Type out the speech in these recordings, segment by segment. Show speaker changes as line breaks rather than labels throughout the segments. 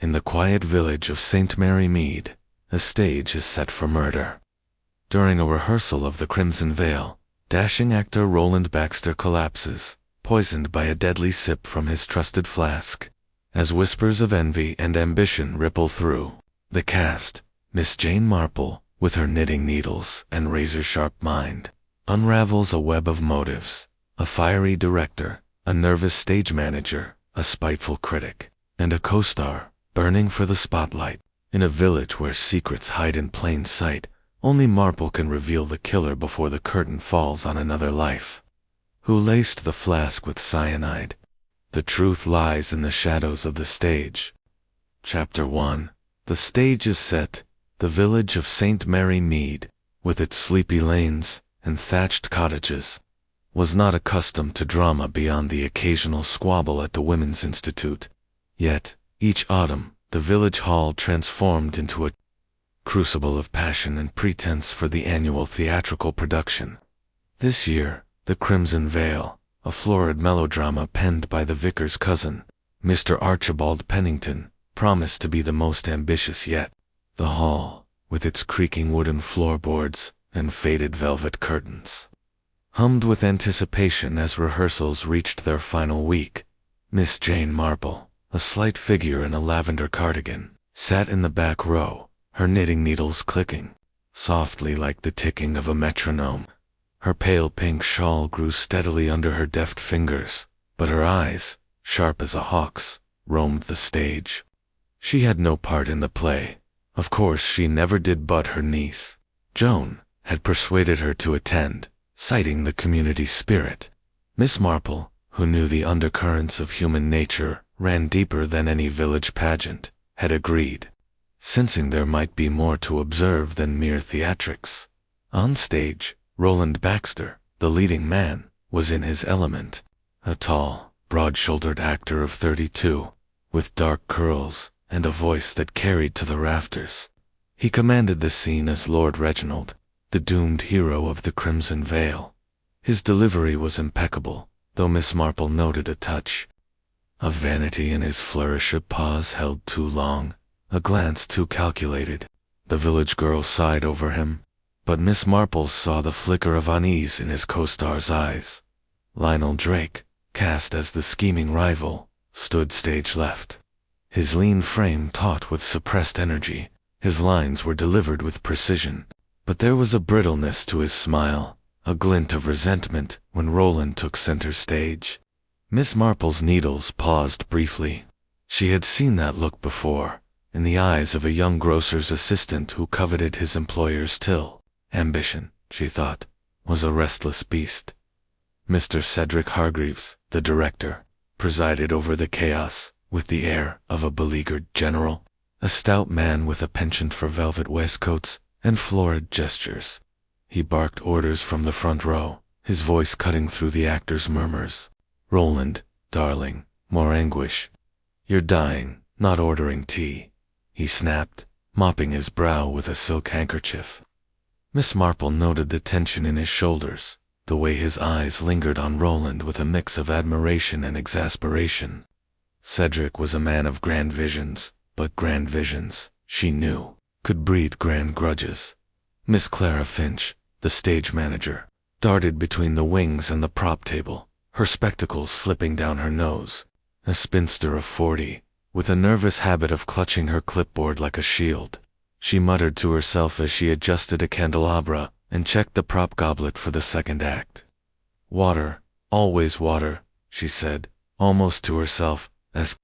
In the quiet village of St. Mary Mead, a stage is set for murder. During a rehearsal of The Crimson Veil, dashing actor Roland Baxter collapses, poisoned by a deadly sip from his trusted flask. As whispers of envy and ambition ripple through the cast, Miss Jane Marple, with her knitting needles and razor-sharp mind, unravels a web of motives: a fiery director, a nervous stage manager, a spiteful critic, and a co-star burning for the spotlight. In a village where secrets hide in plain sight, only Marple can reveal the killer before the curtain falls on another life. Who laced the flask with cyanide? The truth lies in the shadows of the stage. Chapter 1. The stage is set. The village of St. Mary Mead, with its sleepy lanes and thatched cottages, was not accustomed to drama beyond the occasional squabble at the Women's Institute. Yet, each autumn, the village hall transformed into a crucible of passion and pretense for the annual theatrical production. This year, The Crimson Veil, a florid melodrama penned by the vicar's cousin, Mr. Archibald Pennington, promised to be the most ambitious yet. The hall, with its creaking wooden floorboards and faded velvet curtains, hummed with anticipation as rehearsals reached their final week. Miss Jane Marple, a slight figure in a lavender cardigan, sat in the back row, her knitting needles clicking softly like the ticking of a metronome. Her pale pink shawl grew steadily under her deft fingers, but her eyes, sharp as a hawk's, roamed the stage. She had no part in the play. Of course she never did, but her niece, Joan, had persuaded her to attend, citing the community spirit. Miss Marple, who knew the undercurrents of human nature ran deeper than any village pageant, had agreed, sensing there might be more to observe than mere theatrics. On stage, Roland Baxter, the leading man, was in his element, a tall, broad-shouldered actor of 32, with dark curls and a voice that carried to the rafters. He commanded the scene as Lord Reginald, the doomed hero of The Crimson Veil. His delivery was impeccable, though Miss Marple noted a touch of vanity in his flourish. A pause held too long, a glance too calculated. The village girl sighed over him, but Miss Marple saw the flicker of unease in his co-star's eyes. Lionel Drake, cast as the scheming rival, stood stage left. His lean frame taut with suppressed energy, his lines were delivered with precision, but there was a brittleness to his smile, a glint of resentment when Roland took center stage. Miss Marple's needles paused briefly. She had seen that look before, in the eyes of a young grocer's assistant who coveted his employer's till. Ambition, she thought, was a restless beast. Mr. Cedric Hargreaves, the director, presided over the chaos with the air of a beleaguered general, a stout man with a penchant for velvet waistcoats and florid gestures. He barked orders from the front row, his voice cutting through the actors' murmurs. "Roland, darling, more anguish. You're dying, not ordering tea," he snapped, mopping his brow with a silk handkerchief. Miss Marple noted the tension in his shoulders, the way his eyes lingered on Roland with a mix of admiration and exasperation. Cedric was a man of grand visions, but grand visions, she knew, could breed grand grudges. Miss Clara Finch, the stage manager, darted between the wings and the prop table, her spectacles slipping down her nose. A spinster of 40, with a nervous habit of clutching her clipboard like a shield. She muttered to herself as she adjusted a candelabra and checked the prop goblet for the second act. "Water, always water," she said, almost to herself, as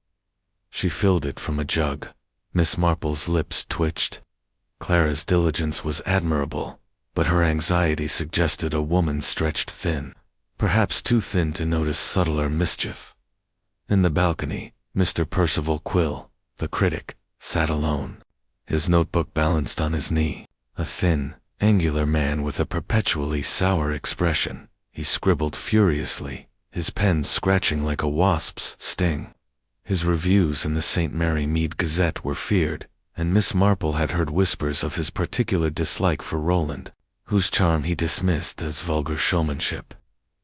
she filled it from a jug. Miss Marple's lips twitched. Clara's diligence was admirable, but her anxiety suggested a woman stretched thin, perhaps too thin to notice subtler mischief. In the balcony, Mr. Percival Quill, the critic, sat alone, his notebook balanced on his knee. A thin, angular man with a perpetually sour expression, he scribbled furiously, his pen scratching like a wasp's sting. His reviews in the St. Mary Mead Gazette were feared, and Miss Marple had heard whispers of his particular dislike for Roland, whose charm he dismissed as vulgar showmanship.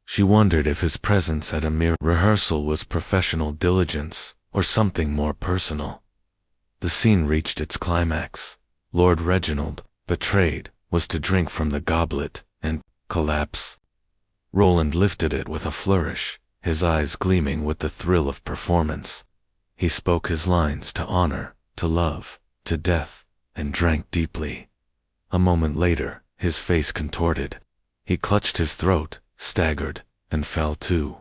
She wondered if his presence at a mere rehearsal was professional diligence or something more personal. The scene reached its climax. Lord Reginald, betrayed, was to drink from the goblet and collapse. Roland lifted it with a flourish, his eyes gleaming with the thrill of performance. He spoke his lines to honor, to love, to death, and drank deeply. A moment later, his face contorted. He clutched his throat, staggered, and fell to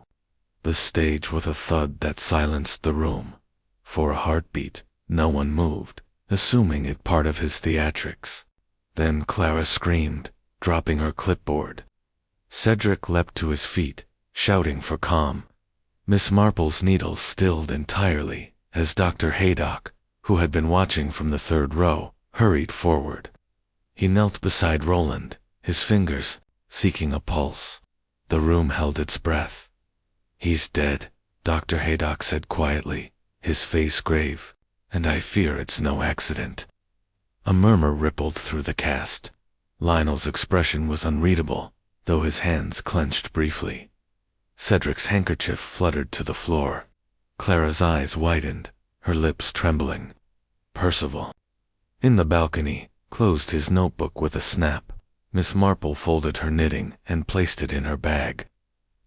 the stage with a thud that silenced the room. For a heartbeat, no one moved, assuming it part of his theatrics. Then Clara screamed, dropping her clipboard. Cedric leapt to his feet, shouting for calm. Miss Marple's needles stilled entirely, as Dr. Haydock, who had been watching from the third row, hurried forward. He knelt beside Roland, his fingers seeking a pulse. The room held its breath. "He's dead," Dr. Haydock said quietly, his face grave, "and I fear it's no accident." A murmur rippled through the cast. Lionel's expression was unreadable, though his hands clenched briefly. Cedric's handkerchief fluttered to the floor. Clara's eyes widened, her lips trembling. Percival, in the balcony, closed his notebook with a snap. Miss Marple folded her knitting and placed it in her bag.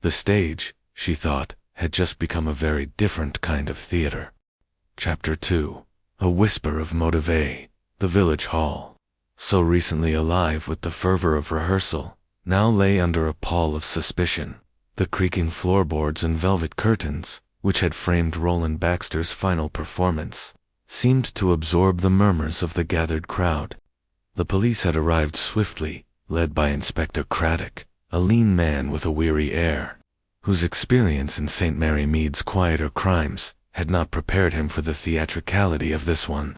The stage, she thought, had just become a very different kind of theater. Chapter 2. A whisper of motive. The village hall, so recently alive with the fervor of rehearsal, now lay under a pall of suspicion. The creaking floorboards and velvet curtains, which had framed Roland Baxter's final performance, seemed to absorb the murmurs of the gathered crowd. The police had arrived swiftly, led by Inspector Craddock, a lean man with a weary air, whose experience in St. Mary Mead's quieter crimes had not prepared him for the theatricality of this one.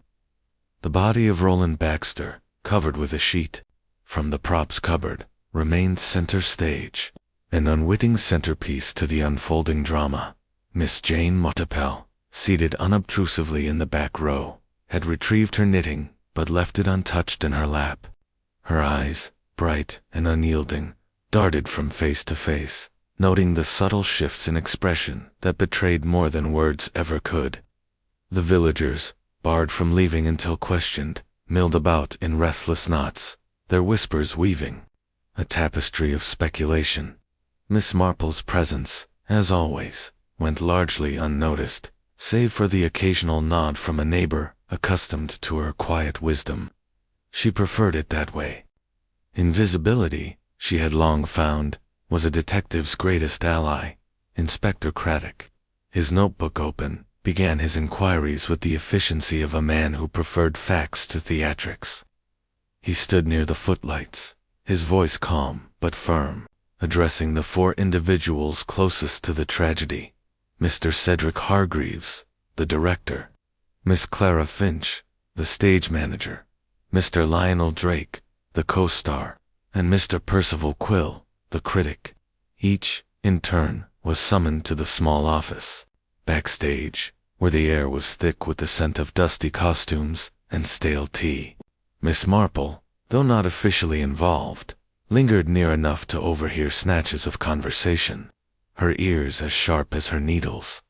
The body of Roland Baxter, covered with a sheet from the props cupboard, remained center stage, an unwitting centerpiece to the unfolding drama. Miss Jane Marple, seated unobtrusively in the back row, had retrieved her knitting, but left it untouched in her lap. Her eyes, bright and unyielding, darted from face to face, noting the subtle shifts in expression that betrayed more than words ever could. The villagers, barred from leaving until questioned, milled about in restless knots, their whispers weaving a tapestry of speculation. Miss Marple's presence, as always, went largely unnoticed, save for the occasional nod from a neighbor accustomed to her quiet wisdom. She preferred it that way. Invisibility, she had long found, was a detective's greatest ally. Inspector Craddock, his notebook open, began his inquiries with the efficiency of a man who preferred facts to theatrics. He stood near the footlights, his voice calm but firm, addressing the four individuals closest to the tragedy: Mr. Cedric Hargreaves, the director; Miss Clara Finch, the stage manager; Mr. Lionel Drake, the co-star; and Mr. Percival Quill, the critic. Each, in turn, was summoned to the small office backstage, where the air was thick with the scent of dusty costumes and stale tea. Miss Marple, though not officially involved, lingered near enough to overhear snatches of conversation, her ears as sharp as her needles.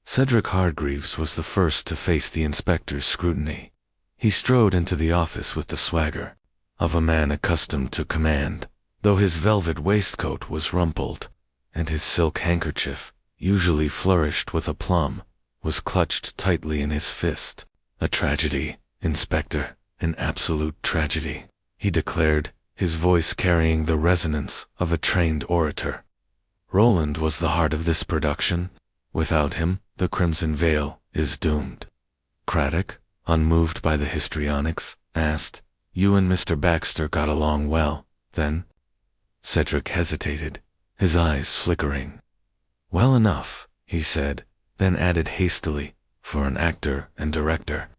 Cedric Hargreaves was the first to face the inspector's scrutiny. He strode into the office with the swagger of a man accustomed to command, though his velvet waistcoat was rumpled, and his silk handkerchief, usually flourished with aplomb, was clutched tightly in his fist. "A tragedy, Inspector, an absolute tragedy," he declared, his voice carrying the resonance of a trained orator. Roland was the heart of this production. Without him, the Crimson Veil is doomed. Craddock, unmoved by the histrionics, asked, "You and Mr. Baxter got along well, then?" Cedric hesitated, his eyes flickering. "Well enough," he said, then added hastily, "for an actor and director.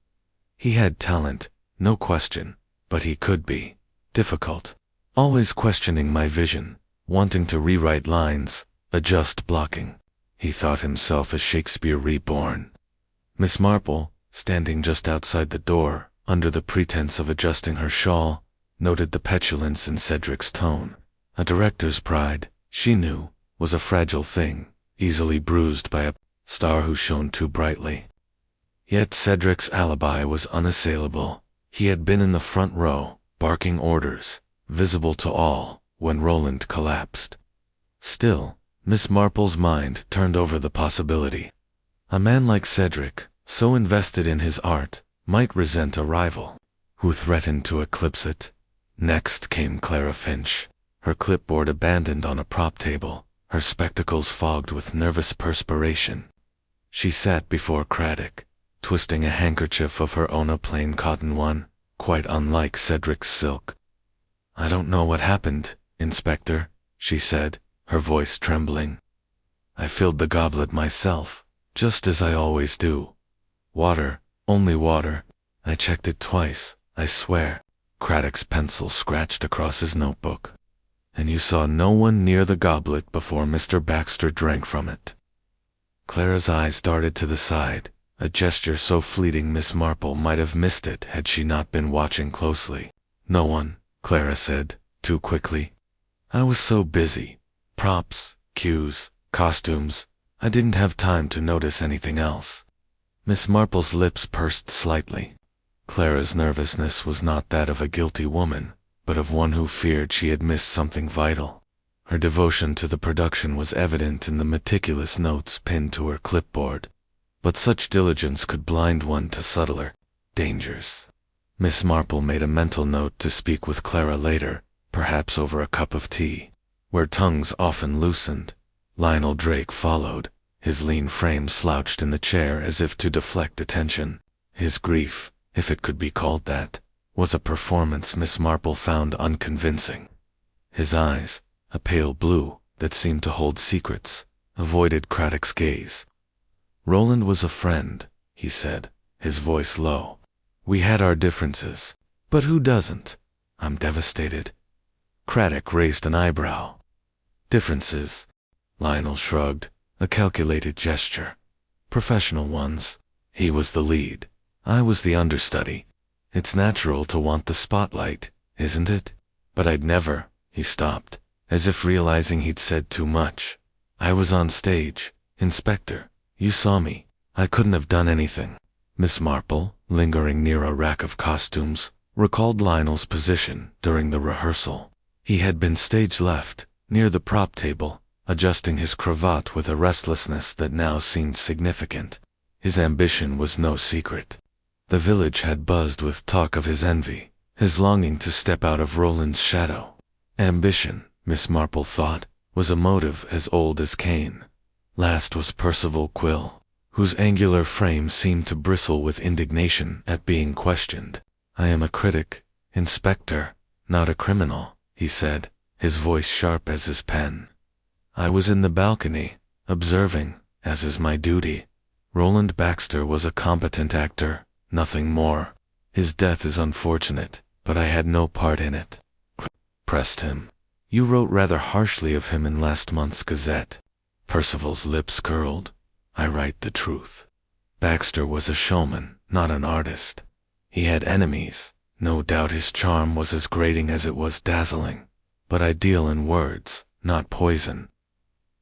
He had talent, no question, but he could be difficult, always questioning my vision, wanting to rewrite lines, adjust blocking. He thought himself a Shakespeare reborn." Miss Marple, standing just outside the door, under the pretense of adjusting her shawl, noted the petulance in Cedric's tone. A director's pride, she knew, was a fragile thing, easily bruised by a star who shone too brightly. Yet Cedric's alibi was unassailable. He had been in the front row, barking orders, visible to all, when Roland collapsed. Still, Miss Marple's mind turned over the possibility. A man like Cedric, so invested in his art, might resent a rival who threatened to eclipse it. Next came Clara Finch, her clipboard abandoned on a prop table, her spectacles fogged with nervous perspiration. She sat before Craddock, twisting a handkerchief of her own, a plain cotton one, quite unlike Cedric's silk. "I don't know what happened, Inspector," she said, her voice trembling. "I filled the goblet myself, just as I always do. Water, only water. I checked it twice, I swear." Craddock's pencil scratched across his notebook. "And you saw no one near the goblet before Mr. Baxter drank from it?" Clara's eyes darted to the side, a gesture so fleeting Miss Marple might have missed it had she not been watching closely. "No one," Clara said, too quickly. "I was so busy. Props, cues, costumes. I didn't have time to notice anything else." Miss Marple's lips pursed slightly. Clara's nervousness was not that of a guilty woman, but of one who feared she had missed something vital. Her devotion to the production was evident in the meticulous notes pinned to her clipboard. But such diligence could blind one to subtler dangers. Miss Marple made a mental note to speak with Clara later, perhaps over a cup of tea. Where tongues often loosened, Lionel Drake followed, his lean frame slouched in the chair as if to deflect attention. His grief, if it could be called that, was a performance Miss Marple found unconvincing. His eyes, a pale blue that seemed to hold secrets, avoided Craddock's gaze. "Roland was a friend," he said, his voice low. "We had our differences, but who doesn't? I'm devastated." Craddock raised an eyebrow. "Differences?" Lionel shrugged, a calculated gesture. "Professional ones. He was the lead. I was the understudy. It's natural to want the spotlight, isn't it? But I'd never—" He stopped, as if realizing he'd said too much. "I was on stage, Inspector. You saw me. I couldn't have done anything." Miss Marple, lingering near a rack of costumes, recalled Lionel's position during the rehearsal. He had been stage left, near the prop table, adjusting his cravat with a restlessness that now seemed significant. His ambition was no secret. The village had buzzed with talk of his envy, his longing to step out of Roland's shadow. Ambition, Miss Marple thought, was a motive as old as Cain. Last was Percival Quill, whose angular frame seemed to bristle with indignation at being questioned. "I am a critic, Inspector, not a criminal," he said, his voice sharp as his pen. "I was in the balcony, observing, as is my duty. Roland Baxter was a competent actor, nothing more. His death is unfortunate, but I had no part in it." Pressed him. "You wrote rather harshly of him in last month's Gazette." Percival's lips curled. "I write the truth. Baxter was a showman, not an artist. He had enemies. No doubt his charm was as grating as it was dazzling. But I deal in words, not poison."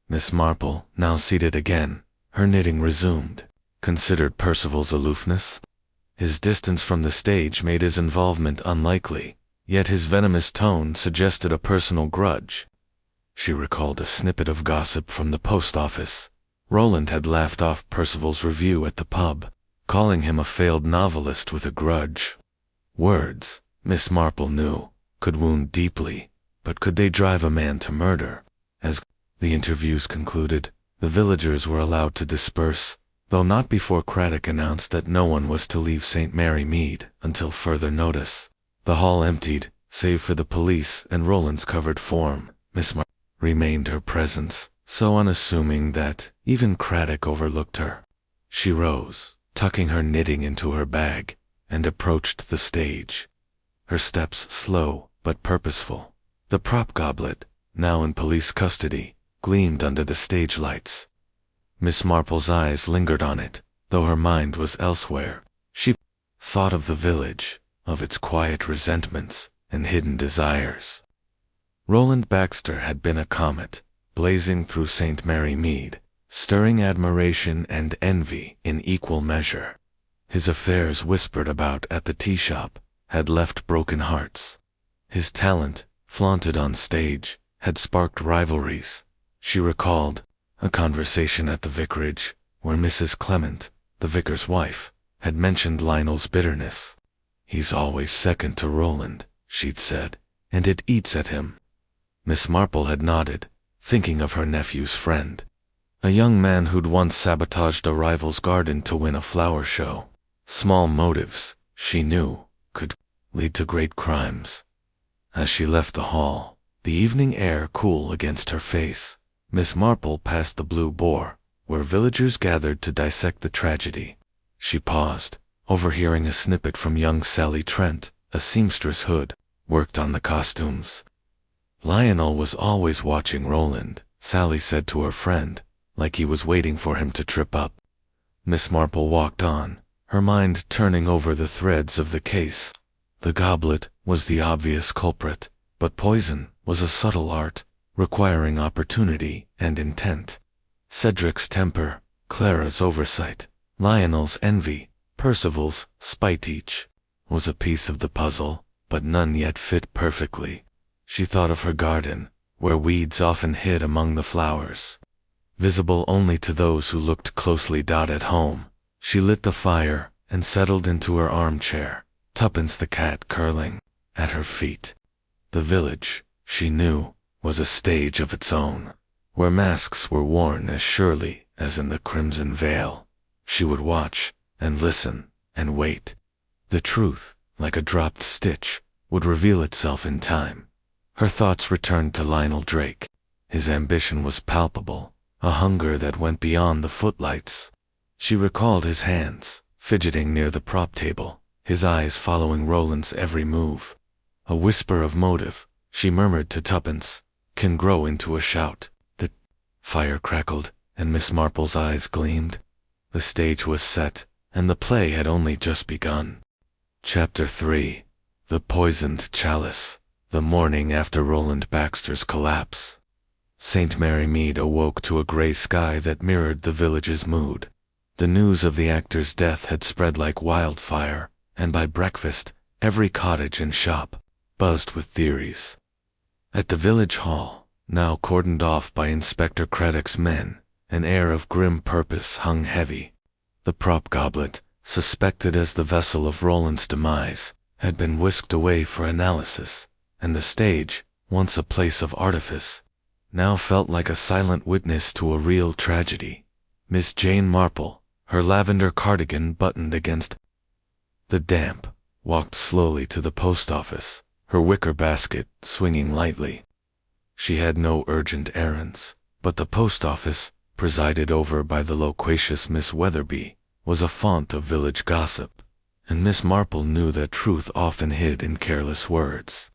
Miss Marple, now seated again, her knitting resumed, considered Percival's aloofness. His distance from the stage made his involvement unlikely, yet his venomous tone suggested a personal grudge. She recalled a snippet of gossip from the post office. Roland had laughed off Percival's review at the pub, calling him a failed novelist with a grudge. Words, Miss Marple knew, could wound deeply, but could they drive a man to murder? As the interviews concluded, the villagers were allowed to disperse, though not before Craddock announced that no one was to leave St. Mary Mead until further notice. The hall emptied, save for the police and Roland's covered form. Miss Marple remained her presence, so unassuming that even Craddock overlooked her. She rose, tucking her knitting into her bag, and approached the stage. Her steps slow but purposeful. The prop goblet, now in police custody, gleamed under the stage lights. Miss Marple's eyes lingered on it, though her mind was elsewhere. She thought of the village, of its quiet resentments and hidden desires. Roland Baxter had been a comet, blazing through St. Mary Mead, stirring admiration and envy in equal measure. His affairs whispered about at the tea shop had left broken hearts. His talent, flaunted on stage, had sparked rivalries. She recalled a conversation at the vicarage where Mrs. Clement, the vicar's wife, had mentioned Lionel's bitterness. "He's always second to Roland," she'd said, "and it eats at him." Miss Marple had nodded, thinking of her nephew's friend, a young man who'd once sabotaged a rival's garden to win a flower show. Small motives, she knew, could lead to great crimes. As she left the hall, the evening air cool against her face, Miss Marple passed the Blue Boar, where villagers gathered to dissect the tragedy. She paused, overhearing a snippet from young Sally Trent, a seamstress who'd worked on the costumes. "Lionel was always watching Roland," Sally said to her friend, like he was waiting for him to trip up. Miss Marple walked on, her mind turning over the threads of the case. The goblet was the obvious culprit, but poison was a subtle art, requiring opportunity and intent. Cedric's temper, Clara's oversight, Lionel's envy, Percival's spite each was a piece of the puzzle, but none yet fit perfectly. She thought of her garden, where weeds often hid among the flowers, visible only to those who looked closely. At home, she lit the fire and settled into her armchair, Tuppence the cat curling at her feet. The village, she knew, was a stage of its own, where masks were worn as surely as in the Crimson Veil. She would watch and listen and wait. The truth, like a dropped stitch, would reveal itself in time. Her thoughts returned to Lionel Drake. His ambition was palpable, a hunger that went beyond the footlights. She recalled his hands, fidgeting near the prop table, his eyes following Roland's every move. A whisper of motive, she murmured to Tuppence, can grow into a shout. The fire crackled, and Miss Marple's eyes gleamed. The stage was set, and the play had only just begun. Chapter 3. The Poisoned Chalice. The morning after Roland Baxter's collapse. St. Mary Mead awoke to a gray sky that mirrored the village's mood. The news of the actor's death had spread like wildfire, and by breakfast, every cottage and shop buzzed with theories. At the village hall, now cordoned off by Inspector Craddock's men, an air of grim purpose hung heavy. The prop goblet, suspected as the vessel of Roland's demise, had been whisked away for analysis, and the stage, once a place of artifice, now felt like a silent witness to a real tragedy. Miss Jane Marple, her lavender cardigan buttoned against the damp, walked slowly to the post office, her wicker basket swinging lightly. She had no urgent errands, but the post office, presided over by the loquacious Miss Weatherby, was a font of village gossip, and Miss Marple knew that truth often hid in careless words.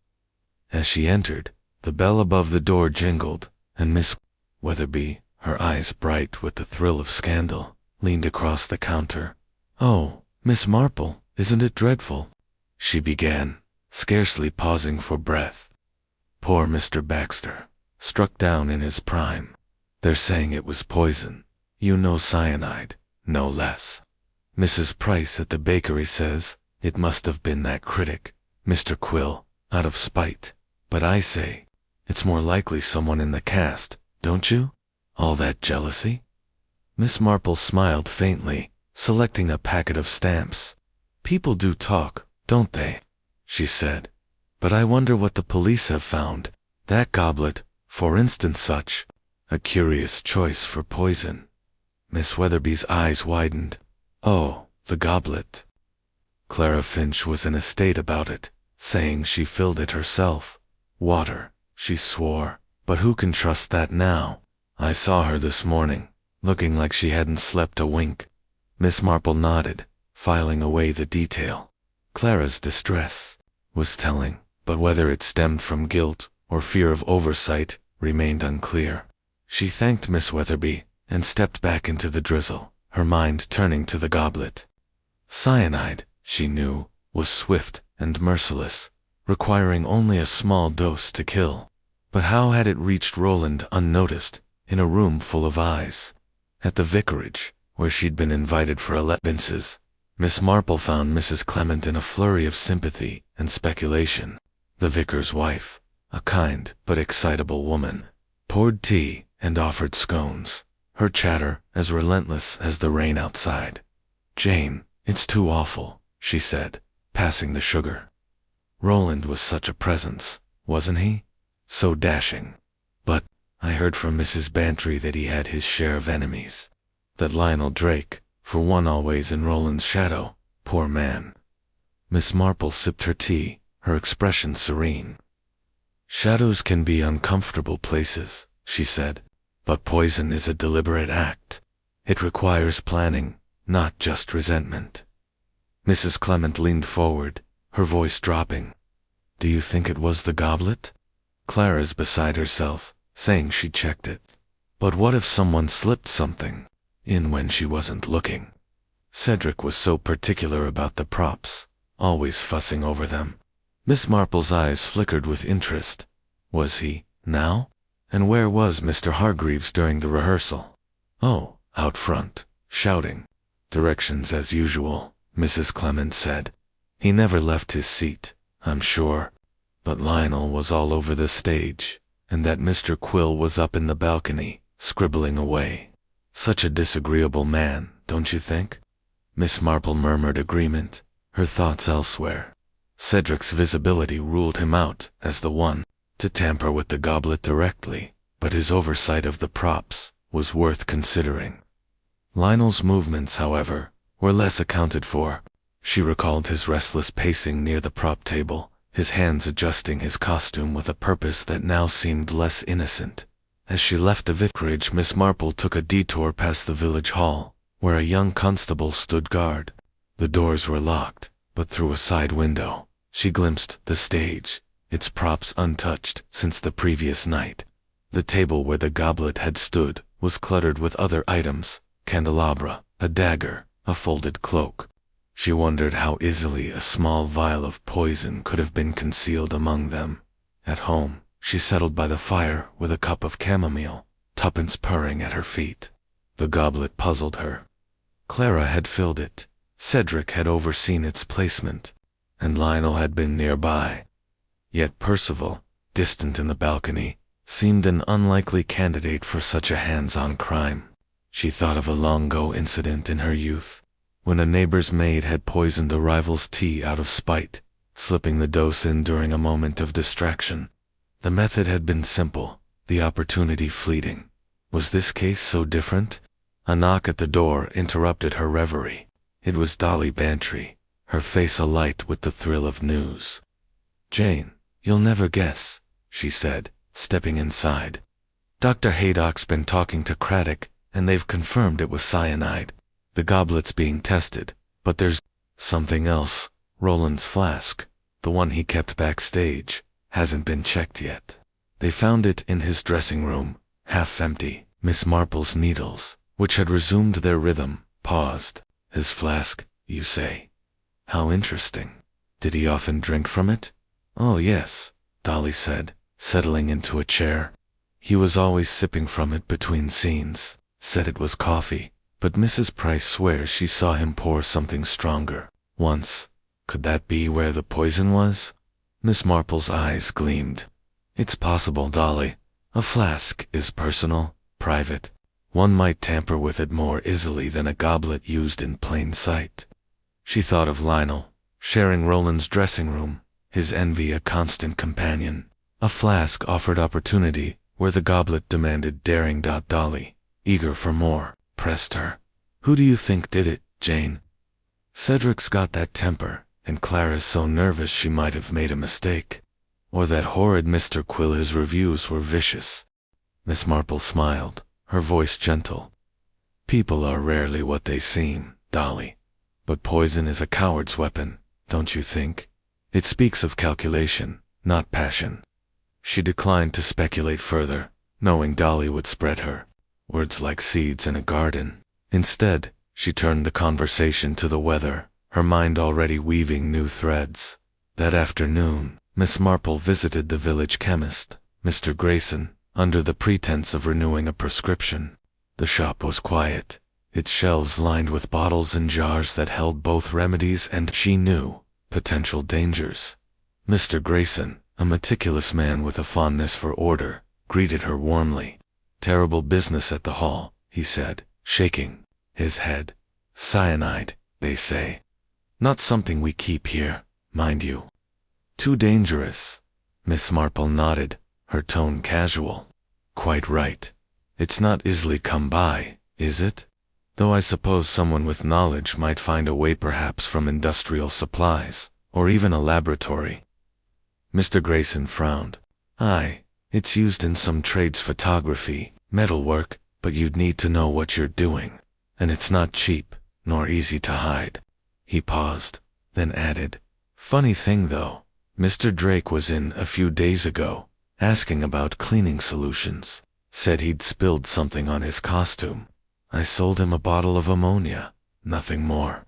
As she entered, the bell above the door jingled, and Miss Weatherby, her eyes bright with the thrill of scandal, leaned across the counter. "Oh, Miss Marple, isn't it dreadful?" she began, scarcely pausing for breath. "Poor Mr. Baxter, struck down in his prime. They're saying it was poison. You know, cyanide, no less. Mrs. Price at the bakery says it must have been that critic, Mr. Quill, out of spite. But I say, it's more likely someone in the cast, don't you? All that jealousy?" Miss Marple smiled faintly, selecting a packet of stamps. "People do talk, don't they?" she said. "But I wonder what the police have found. That goblet, for instance, such a curious choice for poison." Miss Weatherby's eyes widened. "Oh, the goblet." Clara Finch was in a state about it, saying she filled it herself. Water, she swore, but who can trust that now? "I saw her this morning, looking like she hadn't slept a wink." Miss Marple nodded, filing away the detail. Clara's distress was telling, but whether it stemmed from guilt or fear of oversight remained unclear. She thanked Miss Weatherby and stepped back into the drizzle, her mind turning to the goblet. Cyanide, she knew, was swift and merciless, requiring only a small dose to kill. But how had it reached Roland unnoticed, in a room full of eyes? At the vicarage, where she'd been invited for Vince's Miss Marple found Mrs. Clement in a flurry of sympathy and speculation. The vicar's wife, a kind but excitable woman, poured tea and offered scones, her chatter as relentless as the rain outside. "Jane, it's too awful," she said, passing the sugar. Roland was such a presence, wasn't he? So dashing. But I heard from Mrs. Bantry that he had his share of enemies. That Lionel Drake, for one always in Roland's shadow, poor man. Miss Marple sipped her tea, her expression serene. "Shadows can be uncomfortable places," she said, "but poison is a deliberate act. It requires planning, not just resentment." Mrs. Clement leaned forward, her voice dropping. "Do you think it was the goblet?" Clara's beside herself, saying she checked it. But what if someone slipped something in when she wasn't looking? Cedric was so particular about the props, always fussing over them. Miss Marple's eyes flickered with interest. Was he, now? And where was Mr. Hargreaves during the rehearsal? "Oh, out front, shouting. Directions as usual," Mrs. Clement said. "He never left his seat, I'm sure. But Lionel was all over the stage, and that Mr. Quill was up in the balcony, scribbling away. Such a disagreeable man, don't you think?" Miss Marple murmured agreement, her thoughts elsewhere. Cedric's visibility ruled him out as the one to tamper with the goblet directly, but his oversight of the props was worth considering. Lionel's movements, however, were less accounted for. She recalled his restless pacing near the prop table, his hands adjusting his costume with a purpose that now seemed less innocent. As she left the vicarage, Miss Marple took a detour past the village hall, where a young constable stood guard. The doors were locked, but through a side window, she glimpsed the stage, its props untouched since the previous night. The table where the goblet had stood was cluttered with other items, candelabra, a dagger, a folded cloak. She wondered how easily a small vial of poison could have been concealed among them. At home, she settled by the fire with a cup of chamomile, tuppence purring at her feet. The goblet puzzled her. Clara had filled it, Cedric had overseen its placement, and Lionel had been nearby. Yet Percival, distant in the balcony, seemed an unlikely candidate for such a hands-on crime. She thought of a long-ago incident in her youth, when a neighbor's maid had poisoned a rival's tea out of spite, slipping the dose in during a moment of distraction. The method had been simple, the opportunity fleeting. Was this case so different? A knock at the door interrupted her reverie. It was Dolly Bantry, her face alight with the thrill of news. "Jane, you'll never guess," she said, stepping inside. "Dr. Haydock's been talking to Craddock, and they've confirmed it was cyanide. The goblet's being tested, but there's something else. Roland's flask, the one he kept backstage, hasn't been checked yet. They found it in his dressing room, half empty." Miss Marple's needles, which had resumed their rhythm, paused. "His flask, you say? How interesting. Did he often drink from it?" "Oh yes," Dolly said, settling into a chair. "He was always sipping from it between scenes. Said it was coffee, but Mrs. Price swears she saw him pour something stronger once. Could that be where the poison was?" Miss Marple's eyes gleamed. "It's possible, Dolly. A flask is personal, private. One might tamper with it more easily than a goblet used in plain sight." She thought of Lionel, sharing Roland's dressing room, his envy a constant companion. A flask offered opportunity where the goblet demanded daring. Dolly, eager for more, pressed her. "Who do you think did it, Jane?" "Cedric's got that temper, and Clara's so nervous she might have made a mistake. Or that horrid Mr. Quill, his reviews were vicious." Miss Marple smiled, her voice gentle. "People are rarely what they seem, Dolly. But poison is a coward's weapon, don't you think? It speaks of calculation, not passion." She declined to speculate further, knowing Dolly would spread her words like seeds in a garden. Instead, she turned the conversation to the weather, her mind already weaving new threads. That afternoon, Miss Marple visited the village chemist, Mr. Grayson, under the pretense of renewing a prescription. The shop was quiet, its shelves lined with bottles and jars that held both remedies and, she knew, potential dangers. Mr. Grayson, a meticulous man with a fondness for order, greeted her warmly. "Terrible business at the hall," he said, shaking his head. "Cyanide, they say. Not something we keep here, mind you. Too dangerous." Miss Marple nodded, her tone casual. "Quite right. It's not easily come by, is it? Though I suppose someone with knowledge might find a way, perhaps from industrial supplies, or even a laboratory." Mr. Grayson frowned. "Aye, it's used in some trades, photography, metalwork, but you'd need to know what you're doing, and it's not cheap, nor easy to hide." He paused, then added, "Funny thing though, Mr. Drake was in a few days ago, asking about cleaning solutions. Said he'd spilled something on his costume. I sold him a bottle of ammonia, nothing more."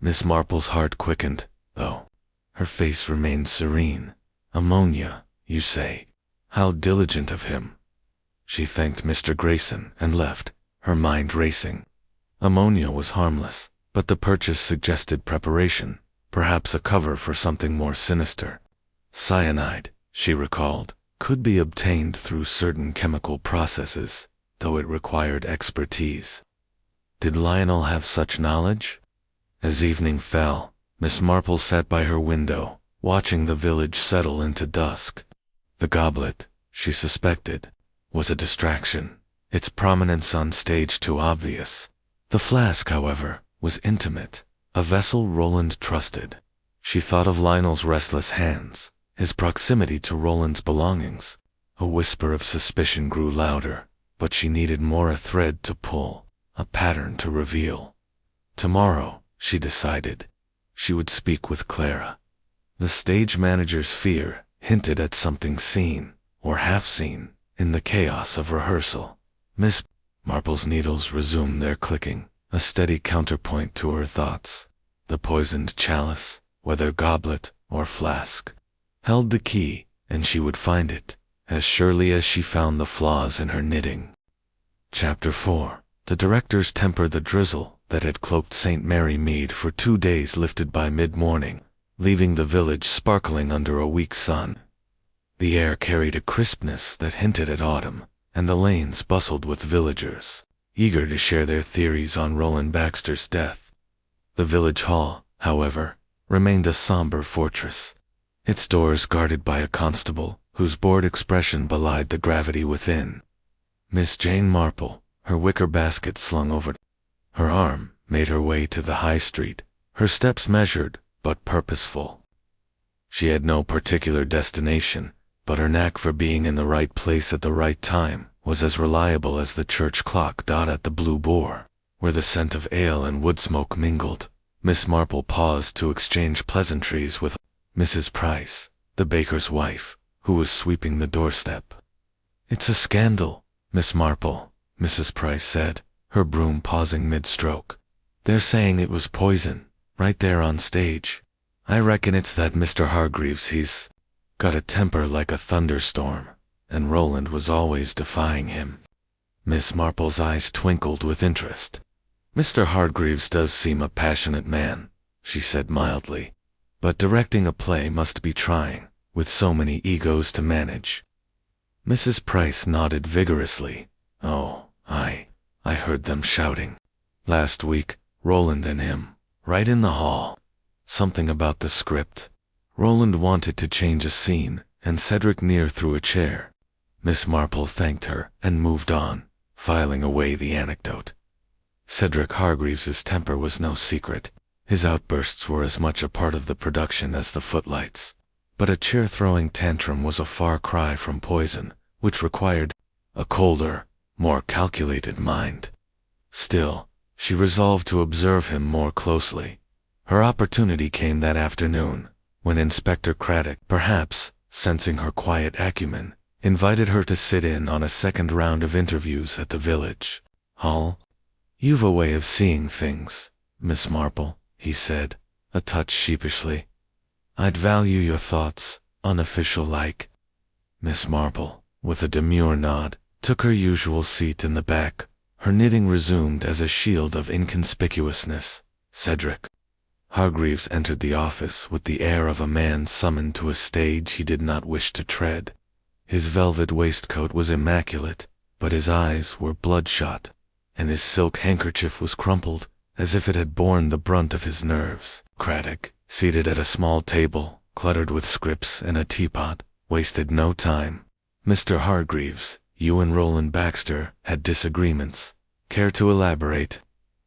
Miss Marple's heart quickened, though. Her face remained serene. "Ammonia, you say? How diligent of him." She thanked Mr. Grayson and left, her mind racing. Ammonia was harmless, but the purchase suggested preparation, perhaps a cover for something more sinister. Cyanide, she recalled, could be obtained through certain chemical processes, though it required expertise. Did Lionel have such knowledge? As evening fell, Miss Marple sat by her window, watching the village settle into dusk. The goblet, she suspected, was a distraction, its prominence on stage too obvious. The flask, however, was intimate, a vessel Roland trusted. She thought of Lionel's restless hands, his proximity to Roland's belongings. A whisper of suspicion grew louder, but she needed more, a thread to pull, a pattern to reveal. Tomorrow, she decided, she would speak with Clara. The stage manager's fear hinted at something seen, or half-seen, in the chaos of rehearsal. Miss Marple's needles resumed their clicking, a steady counterpoint to her thoughts. The poisoned chalice, whether goblet or flask, held the key, and she would find it, as surely as she found the flaws in her knitting. Chapter 4. The director's temper. The drizzle that had cloaked St. Mary Mead for 2 days lifted by mid-morning, leaving the village sparkling under a weak sun. The air carried a crispness that hinted at autumn, and the lanes bustled with villagers, eager to share their theories on Roland Baxter's death. The village hall, however, remained a somber fortress, its doors guarded by a constable whose bored expression belied the gravity within. Miss Jane Marple, her wicker basket slung over her arm, made her way to the high street, her steps measured but purposeful. She had no particular destination, but her knack for being in the right place at the right time was as reliable as the church clock at the Blue Boar, where the scent of ale and wood smoke mingled. Miss Marple paused to exchange pleasantries with Mrs. Price, the baker's wife, who was sweeping the doorstep. "It's a scandal, Miss Marple," Mrs. Price said, her broom pausing mid-stroke. "They're saying it was poison, right there on stage. I reckon it's that Mr. Hargreaves, he's got a temper like a thunderstorm, and Roland was always defying him." Miss Marple's eyes twinkled with interest. "Mr. Hargreaves does seem a passionate man," she said mildly, "but directing a play must be trying, with so many egos to manage." Mrs. Price nodded vigorously. "Oh, I heard them shouting last week, Roland and him, right in the hall. Something about the script. Roland wanted to change a scene, and Cedric Near threw a chair." Miss Marple thanked her and moved on, filing away the anecdote. Cedric Hargreaves's temper was no secret. His outbursts were as much a part of the production as the footlights. But a chair-throwing tantrum was a far cry from poison, which required a colder, more calculated mind. Still, she resolved to observe him more closely. Her opportunity came that afternoon, when Inspector Craddock, perhaps sensing her quiet acumen, invited her to sit in on a second round of interviews at the village hall. "You've a way of seeing things, Miss Marple," he said, a touch sheepishly. "I'd value your thoughts, unofficial-like." Miss Marple, with a demure nod, took her usual seat in the back, Her knitting resumed as a shield of inconspicuousness. Cedric. Hargreaves entered the office with the air of a man summoned to a stage he did not wish to tread. His velvet waistcoat was immaculate, but his eyes were bloodshot, and his silk handkerchief was crumpled, as if it had borne the brunt of his nerves. Craddock, seated at a small table, cluttered with scripts and a teapot, wasted no time. "Mr. Hargreaves, you and Roland Baxter had disagreements. Care to elaborate?"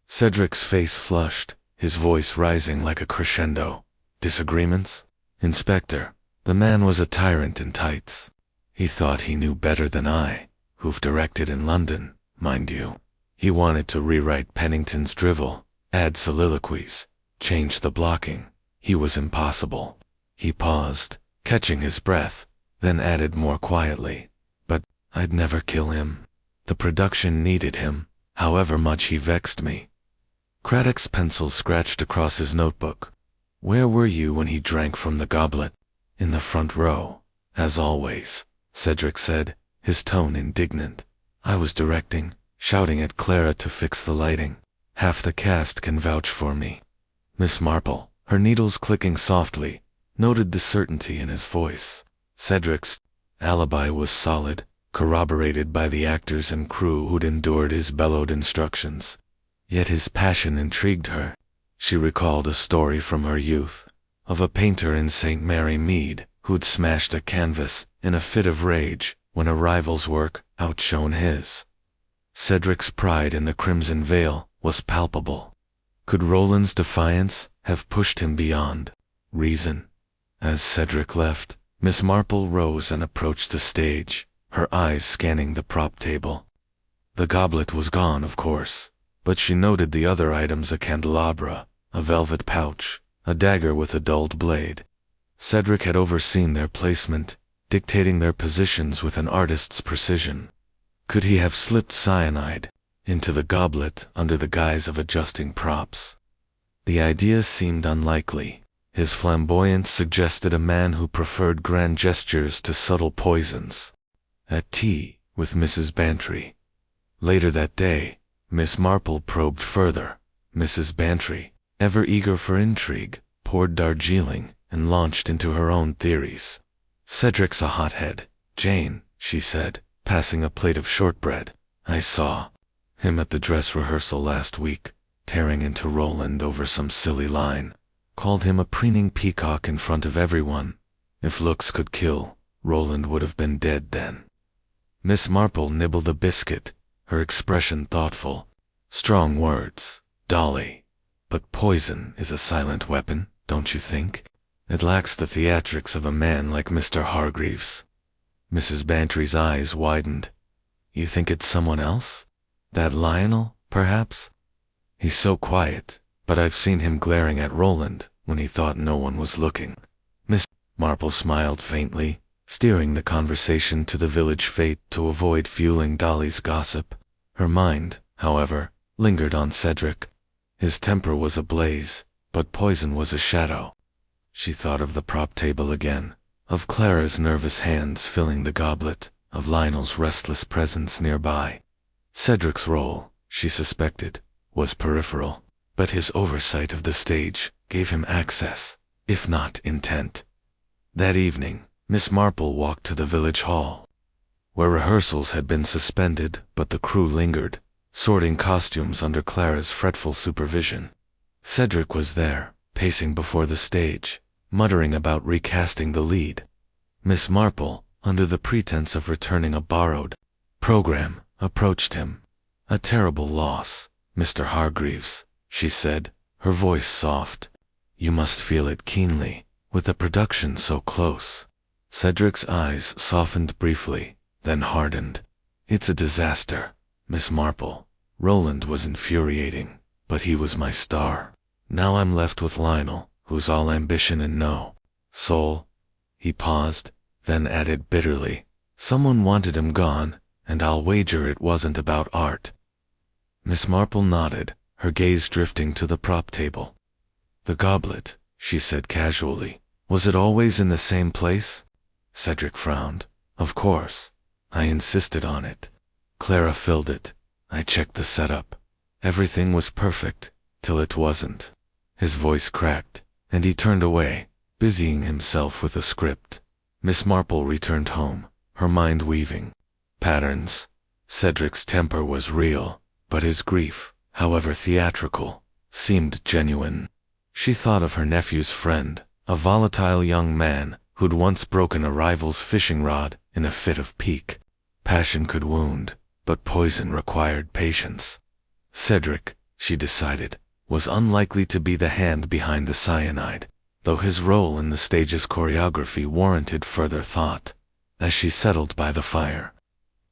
Cedric's face flushed, his voice rising like a crescendo. "Disagreements? Inspector, the man was a tyrant in tights. He thought he knew better than I, who've directed in London, mind you. He wanted to rewrite Pennington's drivel, add soliloquies, change the blocking. He was impossible." He paused, catching his breath, then added more quietly, "But I'd never kill him. The production needed him, however much he vexed me." Craddock's pencil scratched across his notebook. "Where were you when he drank from the goblet?" "In the front row, as always," Cedric said, his tone indignant. "I was directing, shouting at Clara to fix the lighting. Half the cast can vouch for me." Miss Marple, her needles clicking softly, noted the certainty in his voice. Cedric's alibi was solid, corroborated by the actors and crew who'd endured his bellowed instructions. Yet his passion intrigued her. She recalled a story from her youth, of a painter in St. Mary Mead who'd smashed a canvas in a fit of rage when a rival's work outshone his. Cedric's pride in the Crimson Veil was palpable. Could Roland's defiance have pushed him beyond reason? As Cedric left, Miss Marple rose and approached the stage, her eyes scanning the prop table. The goblet was gone, of course, but she noted the other items: a candelabra, a velvet pouch, a dagger with a dulled blade. Cedric had overseen their placement, dictating their positions with an artist's precision. Could he have slipped cyanide into the goblet under the guise of adjusting props? The idea seemed unlikely. His flamboyance suggested a man who preferred grand gestures to subtle poisons. At tea with Mrs. Bantry. Later that day, Miss Marple probed further. Mrs. Bantry, ever eager for intrigue, poured Darjeeling and launched into her own theories. "Cedric's a hothead, Jane," she said, passing a plate of shortbread. "I saw him at the dress rehearsal last week, tearing into Roland over some silly line. Called him a preening peacock in front of everyone. If looks could kill, Roland would have been dead then." Miss Marple nibbled a biscuit, her expression thoughtful. "Strong words, Dolly. But poison is a silent weapon, don't you think? It lacks the theatrics of a man like Mr. Hargreaves." Mrs. Bantry's eyes widened. "You think it's someone else? That Lionel, perhaps? He's so quiet, but I've seen him glaring at Roland when he thought no one was looking." Miss Marple smiled faintly, steering the conversation to the village fete to avoid fueling Dolly's gossip. Her mind, however, lingered on Cedric. His temper was ablaze, but poison was a shadow. She thought of the prop table again, of Clara's nervous hands filling the goblet, of Lionel's restless presence nearby. Cedric's role, she suspected, was peripheral, but his oversight of the stage gave him access, if not intent. That evening, Miss Marple walked to the village hall, where rehearsals had been suspended but the crew lingered, sorting costumes under Clara's fretful supervision. Cedric was there, pacing before the stage, muttering about recasting the lead. Miss Marple, under the pretense of returning a borrowed program, approached him. "A terrible loss, Mr. Hargreaves," she said, her voice soft. "You must feel it keenly, with the production so close." Cedric's eyes softened briefly, then hardened. "It's a disaster, Miss Marple. Roland was infuriating, but he was my star. Now I'm left with Lionel, who's all ambition and no soul." He paused, then added bitterly, "Someone wanted him gone, and I'll wager it wasn't about art." Miss Marple nodded, her gaze drifting to the prop table. "The goblet," she said casually. "Was it always in the same place?" Cedric frowned. "Of course. I insisted on it. Clara filled it. I checked the setup. Everything was perfect, till it wasn't. His voice cracked, and he turned away, busying himself with a script. Miss Marple returned home, her mind weaving patterns. Cedric's temper was real, but his grief, however theatrical, seemed genuine. She thought of her nephew's friend, a volatile young man who'd once broken a rival's fishing rod in a fit of pique. Passion could wound, but poison required patience. Cedric, she decided, was unlikely to be the hand behind the cyanide, though his role in the stage's choreography warranted further thought. As she settled by the fire,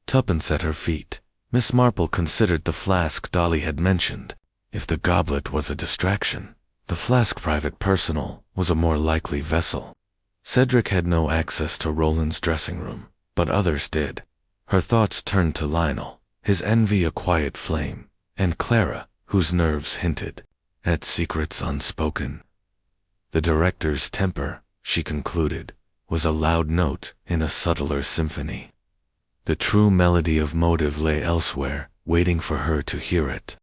tuppence at her feet, Miss Marple considered the flask Dolly had mentioned. If the goblet was a distraction, the flask private personal was a more likely vessel. Cedric had no access to Roland's dressing room, but others did. Her thoughts turned to Lionel, his envy a quiet flame, and Clara, whose nerves hinted at secrets unspoken. The director's temper, she concluded, was a loud note in a subtler symphony. The true melody of motive lay elsewhere, waiting for her to hear it.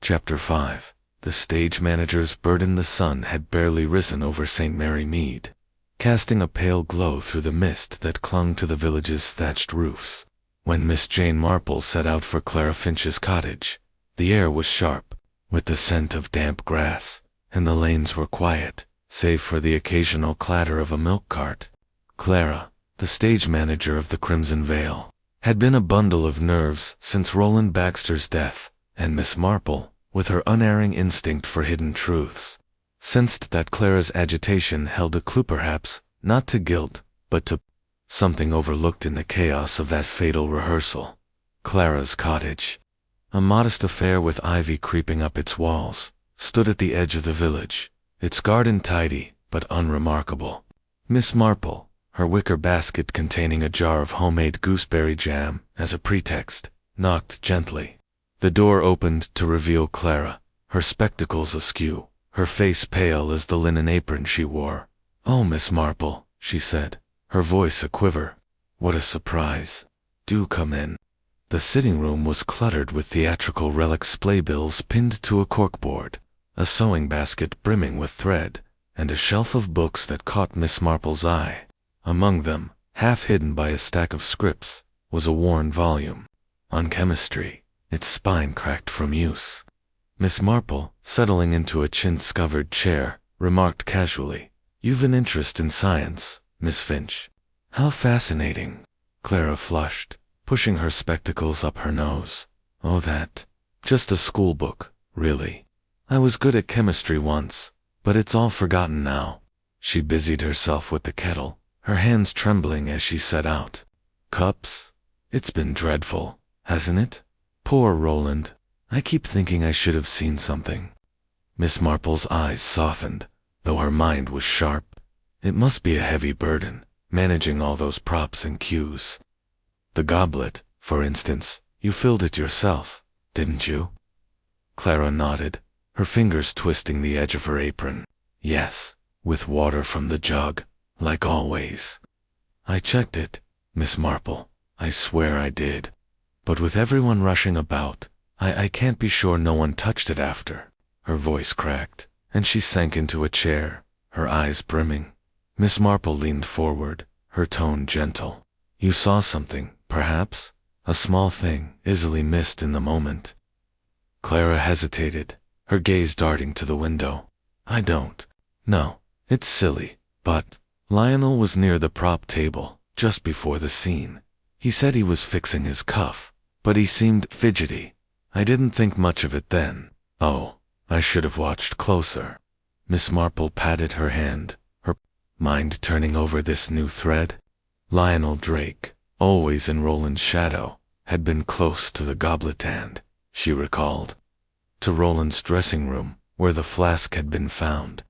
Chapter 5. The stage manager's burden. The sun had barely risen over St. Mary Mead, casting a pale glow through the mist that clung to the village's thatched roofs. When Miss Jane Marple set out for Clara Finch's cottage, the air was sharp, with the scent of damp grass, and the lanes were quiet, save for the occasional clatter of a milk cart. Clara, the stage manager of the Crimson Veil, had been a bundle of nerves since Roland Baxter's death, and Miss Marple, with her unerring instinct for hidden truths, sensed that Clara's agitation held a clue perhaps, not to guilt, but to something overlooked in the chaos of that fatal rehearsal. Clara's cottage, a modest affair with ivy creeping up its walls, stood at the edge of the village, its garden tidy but unremarkable. Miss Marple, her wicker basket containing a jar of homemade gooseberry jam as a pretext, knocked gently. The door opened to reveal Clara, her spectacles askew, her face pale as the linen apron she wore. "Oh, Miss Marple," she said, her voice a quiver. "What a surprise. Do come in." The sitting room was cluttered with theatrical relics, playbills pinned to a corkboard, a sewing basket brimming with thread, and a shelf of books that caught Miss Marple's eye. Among them, half hidden by a stack of scripts, was a worn volume on chemistry, its spine cracked from use. Miss Marple, settling into a chintz-covered chair, remarked casually, "You've an interest in science, Miss Finch." "How fascinating." Clara flushed, pushing her spectacles up her nose. "Oh, that. Just a school book, really. I was good at chemistry once, but it's all forgotten now." She busied herself with the kettle, her hands trembling as she set out. "Cups? It's been dreadful, hasn't it? Poor Roland. I keep thinking I should have seen something." Miss Marple's eyes softened, though her mind was sharp. It must be a heavy burden, managing all those props and cues. "The goblet, for instance, you filled it yourself, didn't you?" Clara nodded, her fingers twisting the edge of her apron. "Yes, with water from the jug, like always." "I checked it, Miss Marple. I swear I did. But with everyone rushing about, I can't be sure no one touched it after." Her voice cracked, and she sank into a chair, her eyes brimming. Miss Marple leaned forward, her tone gentle. "You saw something, perhaps? A small thing, easily missed in the moment." Clara hesitated, her gaze darting to the window. "I don't. No, it's silly, but—" Lionel was near the prop table, just before the scene. He said he was fixing his cuff, but he seemed fidgety. I didn't think much of it then. "Oh, I should have watched closer." Miss Marple patted her hand, her mind turning over this new thread. Lionel Drake, always in Roland's shadow, had been close to the goblet and, she recalled, to Roland's dressing room, where the flask had been found.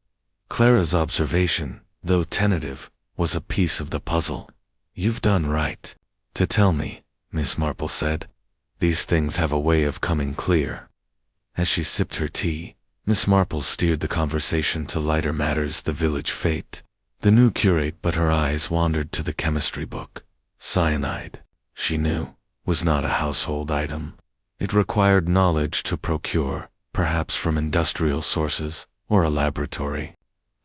Clara's observation, though tentative, was a piece of the puzzle. "You've done right to tell me," Miss Marple said. "These things have a way of coming clear." As she sipped her tea, Miss Marple steered the conversation to lighter matters, the village fete, the new curate, but her eyes wandered to the chemistry book. Cyanide, she knew, was not a household item. It required knowledge to procure, perhaps from industrial sources or a laboratory.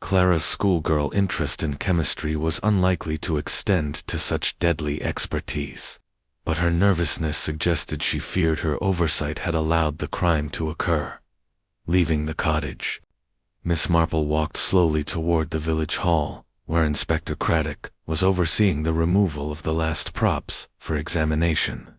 Clara's schoolgirl interest in chemistry was unlikely to extend to such deadly expertise, but her nervousness suggested she feared her oversight had allowed the crime to occur. Leaving the cottage, Miss Marple walked slowly toward the village hall, where Inspector Craddock was overseeing the removal of the last props for examination.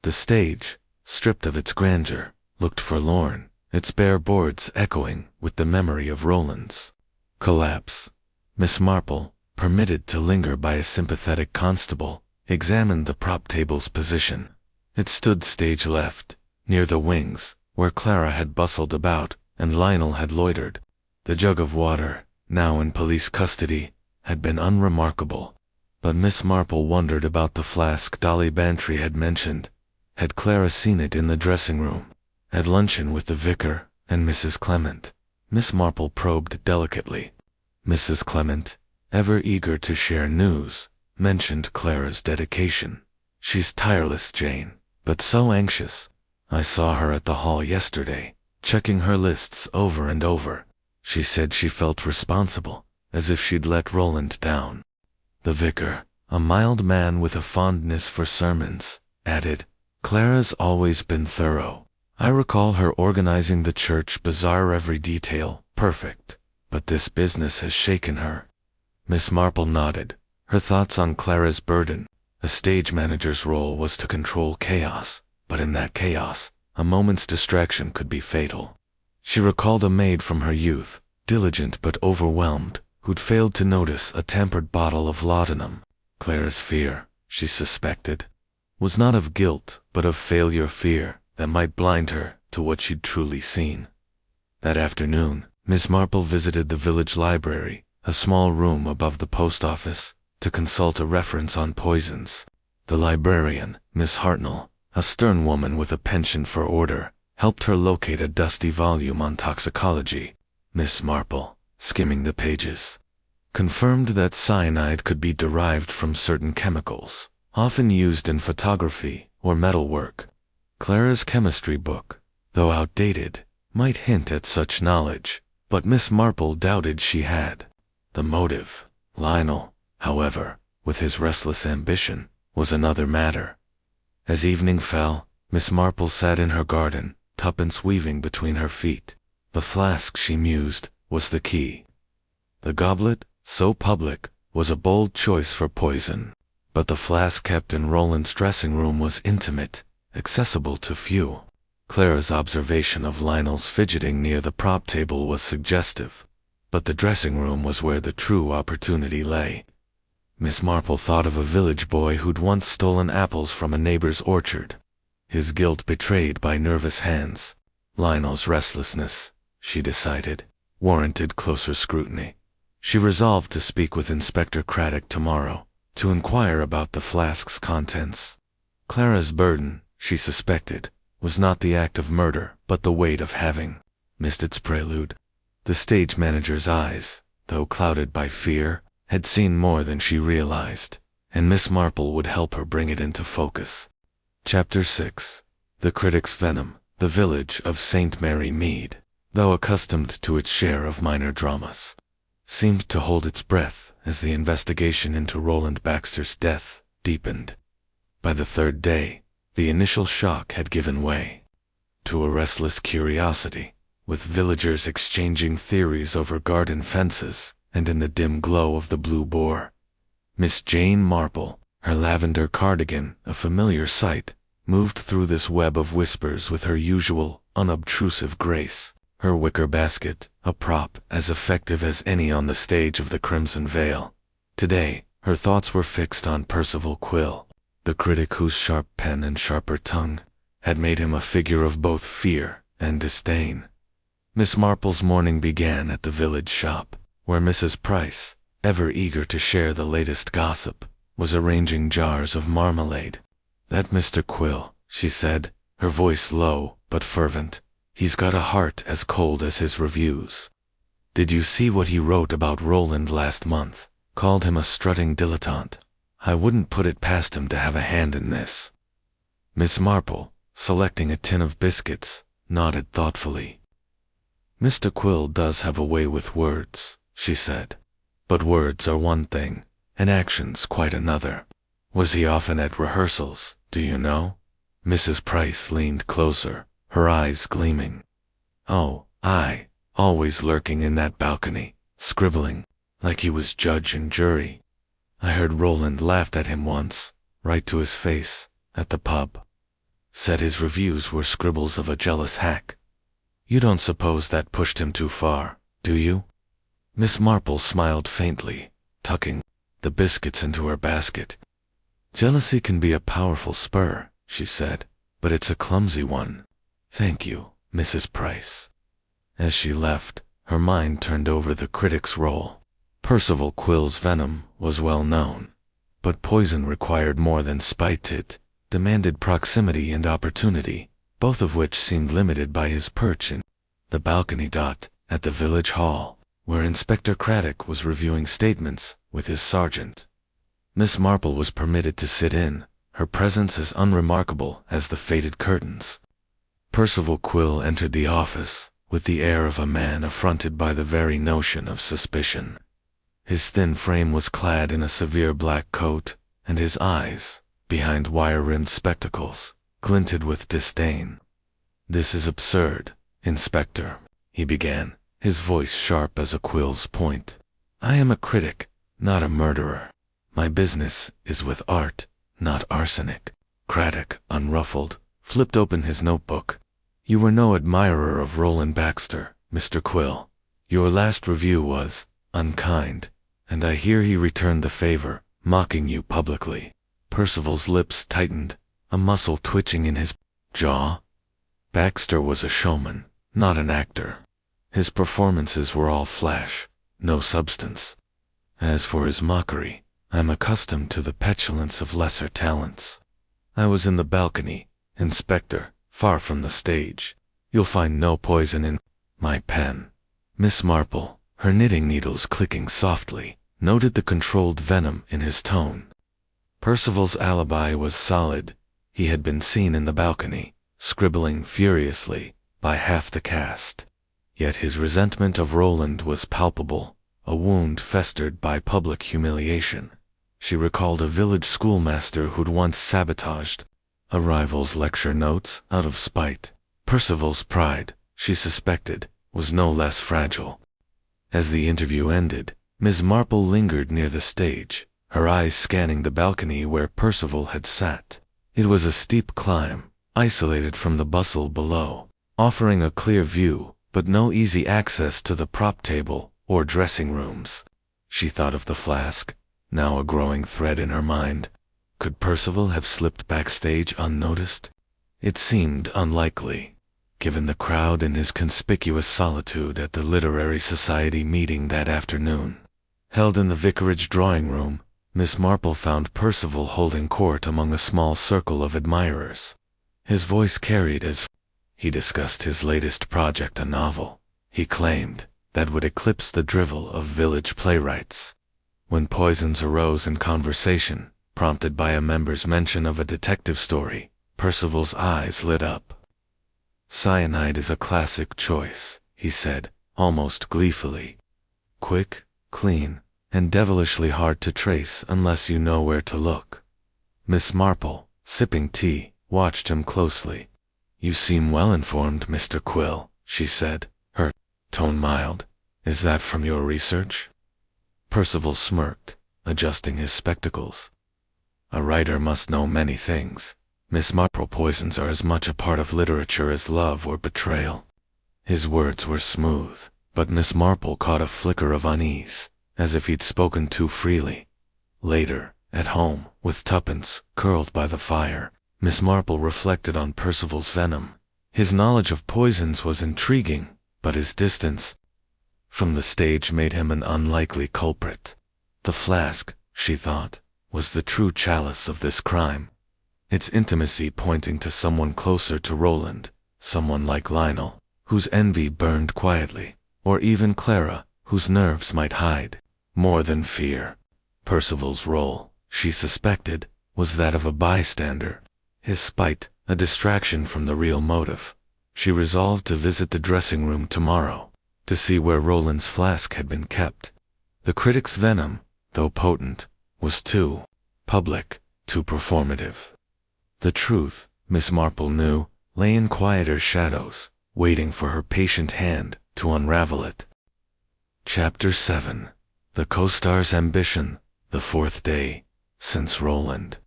The stage, stripped of its grandeur, looked forlorn, its bare boards echoing with the memory of Roland's collapse. Miss Marple, permitted to linger by a sympathetic constable, examined the prop table's position. It stood stage left, near the wings, where Clara had bustled about and Lionel had loitered. The jug of water, now in police custody, had been unremarkable, but Miss Marple wondered about the flask Dolly Bantry had mentioned. Had Clara seen it in the dressing room, at luncheon with the vicar and Mrs. Clement? Miss Marple probed delicately. Mrs. Clement, ever eager to share news, mentioned Clara's dedication. "She's tireless, Jane, but so anxious. I saw her at the hall yesterday, checking her lists over and over. She said she felt responsible, as if she'd let Roland down." The vicar, a mild man with a fondness for sermons, added, "Clara's always been thorough. I recall her organizing the church bazaar, every detail perfect, but this business has shaken her." Miss Marple nodded, her thoughts on Clara's burden. A stage manager's role was to control chaos, but in that chaos, a moment's distraction could be fatal. She recalled a maid from her youth, diligent but overwhelmed, who'd failed to notice a tampered bottle of laudanum. Clara's fear, she suspected, was not of guilt, but of failure fear that might blind her to what she'd truly seen. That afternoon, Miss Marple visited the village library, a small room above the post office, to consult a reference on poisons. The librarian, Miss Hartnell, a stern woman with a penchant for order, helped her locate a dusty volume on toxicology. Miss Marple, skimming the pages, confirmed that cyanide could be derived from certain chemicals, often used in photography or metalwork. Clara's chemistry book, though outdated, might hint at such knowledge, but Miss Marple doubted she had. The motive, Lionel, however, with his restless ambition, was another matter. As evening fell, Miss Marple sat in her garden, tuppence weaving between her feet. The flask, she mused, was the key. The goblet, so public, was a bold choice for poison, but the flask kept in Roland's dressing room was intimate, accessible to few. Clara's observation of Lionel's fidgeting near the prop table was suggestive, but the dressing room was where the true opportunity lay. Miss Marple thought of a village boy who'd once stolen apples from a neighbor's orchard. His guilt betrayed by nervous hands. Lionel's restlessness, she decided, warranted closer scrutiny. She resolved to speak with Inspector Craddock tomorrow, to inquire about the flask's contents. Clara's burden, she suspected, was not the act of murder, but the weight of having missed its prelude. The stage manager's eyes, though clouded by fear, had seen more than she realized, and Miss Marple would help her bring it into focus. Chapter 6. The Critic's Venom. The village of St. Mary Mead, though accustomed to its share of minor dramas, seemed to hold its breath as the investigation into Roland Baxter's death deepened. By the third day, the initial shock had given way to a restless curiosity, with villagers exchanging theories over garden fences and in the dim glow of the Blue Boar. Miss Jane Marple, her lavender cardigan a familiar sight, moved through this web of whispers with her usual, unobtrusive grace, her wicker basket, a prop as effective as any on the stage of the Crimson Veil. Today, her thoughts were fixed on Percival Quill, the critic whose sharp pen and sharper tongue had made him a figure of both fear and disdain. Miss Marple's morning began at the village shop, where Mrs. Price, ever eager to share the latest gossip, was arranging jars of marmalade. "That Mr. Quill," she said, her voice low but fervent. "He's got a heart as cold as his reviews. Did you see what he wrote about Roland last month? Called him a strutting dilettante. I wouldn't put it past him to have a hand in this." Miss Marple, selecting a tin of biscuits, nodded thoughtfully. Mr. Quill does have a way with words, she said. But words are one thing, and actions quite another. Was he often at rehearsals, do you know? Mrs. Price leaned closer, her eyes gleaming. Oh, aye, always lurking in that balcony, scribbling, like he was judge and jury. I heard Roland laughed at him once, right to his face, at the pub. Said his reviews were scribbles of a jealous hack. You don't suppose that pushed him too far, do you? Miss Marple smiled faintly, tucking the biscuits into her basket. Jealousy can be a powerful spur, she said, but it's a clumsy one. Thank you, Mrs. Price. As she left, her mind turned over the critic's role. Percival Quill's venom was well known, but poison required more than spite. It demanded proximity and opportunity, both of which seemed limited by his perch in the balcony. At the village hall, where Inspector Craddock was reviewing statements with his sergeant, Miss Marple was permitted to sit in, her presence as unremarkable as the faded curtains. Percival Quill entered the office with the air of a man affronted by the very notion of suspicion. His thin frame was clad in a severe black coat, and his eyes, behind wire-rimmed spectacles, glinted with disdain. This is absurd, Inspector, he began, his voice sharp as a quill's point. I am a critic, not a murderer. My business is with art, not arsenic. Craddock, unruffled, flipped open his notebook. You were no admirer of Roland Baxter, Mr. Quill. Your last review was unkind, and I hear he returned the favor, mocking you publicly. Percival's lips tightened, a muscle twitching in his jaw. Baxter was a showman, not an actor. His performances were all flash, no substance. As for his mockery, I'm accustomed to the petulance of lesser talents. I was in the balcony, Inspector, far from the stage. You'll find no poison in my pen. Miss Marple, her knitting needles clicking softly, noted the controlled venom in his tone. Percival's alibi was solid. He had been seen in the balcony, scribbling furiously, by half the cast. Yet his resentment of Roland was palpable, a wound festered by public humiliation. She recalled a village schoolmaster who'd once sabotaged a rival's lecture notes out of spite. Percival's pride, she suspected, was no less fragile. As the interview ended, Miss Marple lingered near the stage, her eyes scanning the balcony where Percival had sat. It was a steep climb, isolated from the bustle below, offering a clear view, but no easy access to the prop table or dressing rooms. She thought of the flask, now a growing thread in her mind. Could Percival have slipped backstage unnoticed? It seemed unlikely, given the crowd and his conspicuous solitude at the Literary Society meeting that afternoon. Held in the vicarage drawing room, Miss Marple found Percival holding court among a small circle of admirers. His voice carried as he discussed his latest project, a novel, he claimed, that would eclipse the drivel of village playwrights. When poisons arose in conversation, prompted by a member's mention of a detective story, Percival's eyes lit up. Cyanide is a classic choice, he said, almost gleefully. Quick, clean, and devilishly hard to trace unless you know where to look. Miss Marple, sipping tea, watched him closely. You seem well informed, Mr. Quill, she said, her tone mild. Is that from your research? Percival smirked, adjusting his spectacles. A writer must know many things. Miss Marple, poisons are as much a part of literature as love or betrayal. His words were smooth, but Miss Marple caught a flicker of unease, as if he'd spoken too freely. Later, at home, with tuppence curled by the fire, Miss Marple reflected on Percival's venom. His knowledge of poisons was intriguing, but his distance from the stage made him an unlikely culprit. The flask, she thought, was the true chalice of this crime, its intimacy pointing to someone closer to Roland, someone like Lionel, whose envy burned quietly, or even Clara, whose nerves might hide more than fear. Percival's role, she suspected, was that of a bystander, his spite a distraction from the real motive. She resolved to visit the dressing room tomorrow, to see where Roland's flask had been kept. The critic's venom, though potent, was too public, too performative. The truth, Miss Marple knew, lay in quieter shadows, waiting for her patient hand to unravel it. Chapter 7. The co-star's ambition, the fourth day since Roland.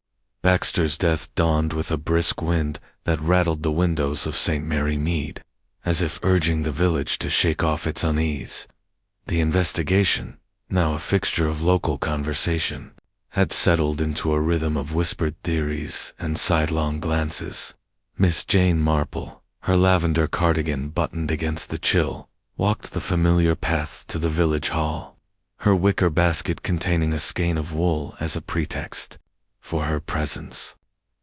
Baxter's death dawned with a brisk wind that rattled the windows of St. Mary Mead, as if urging the village to shake off its unease. The investigation, now a fixture of local conversation, had settled into a rhythm of whispered theories and sidelong glances. Miss Jane Marple, her lavender cardigan buttoned against the chill, walked the familiar path to the village hall, her wicker basket containing a skein of wool as a pretext for her presence.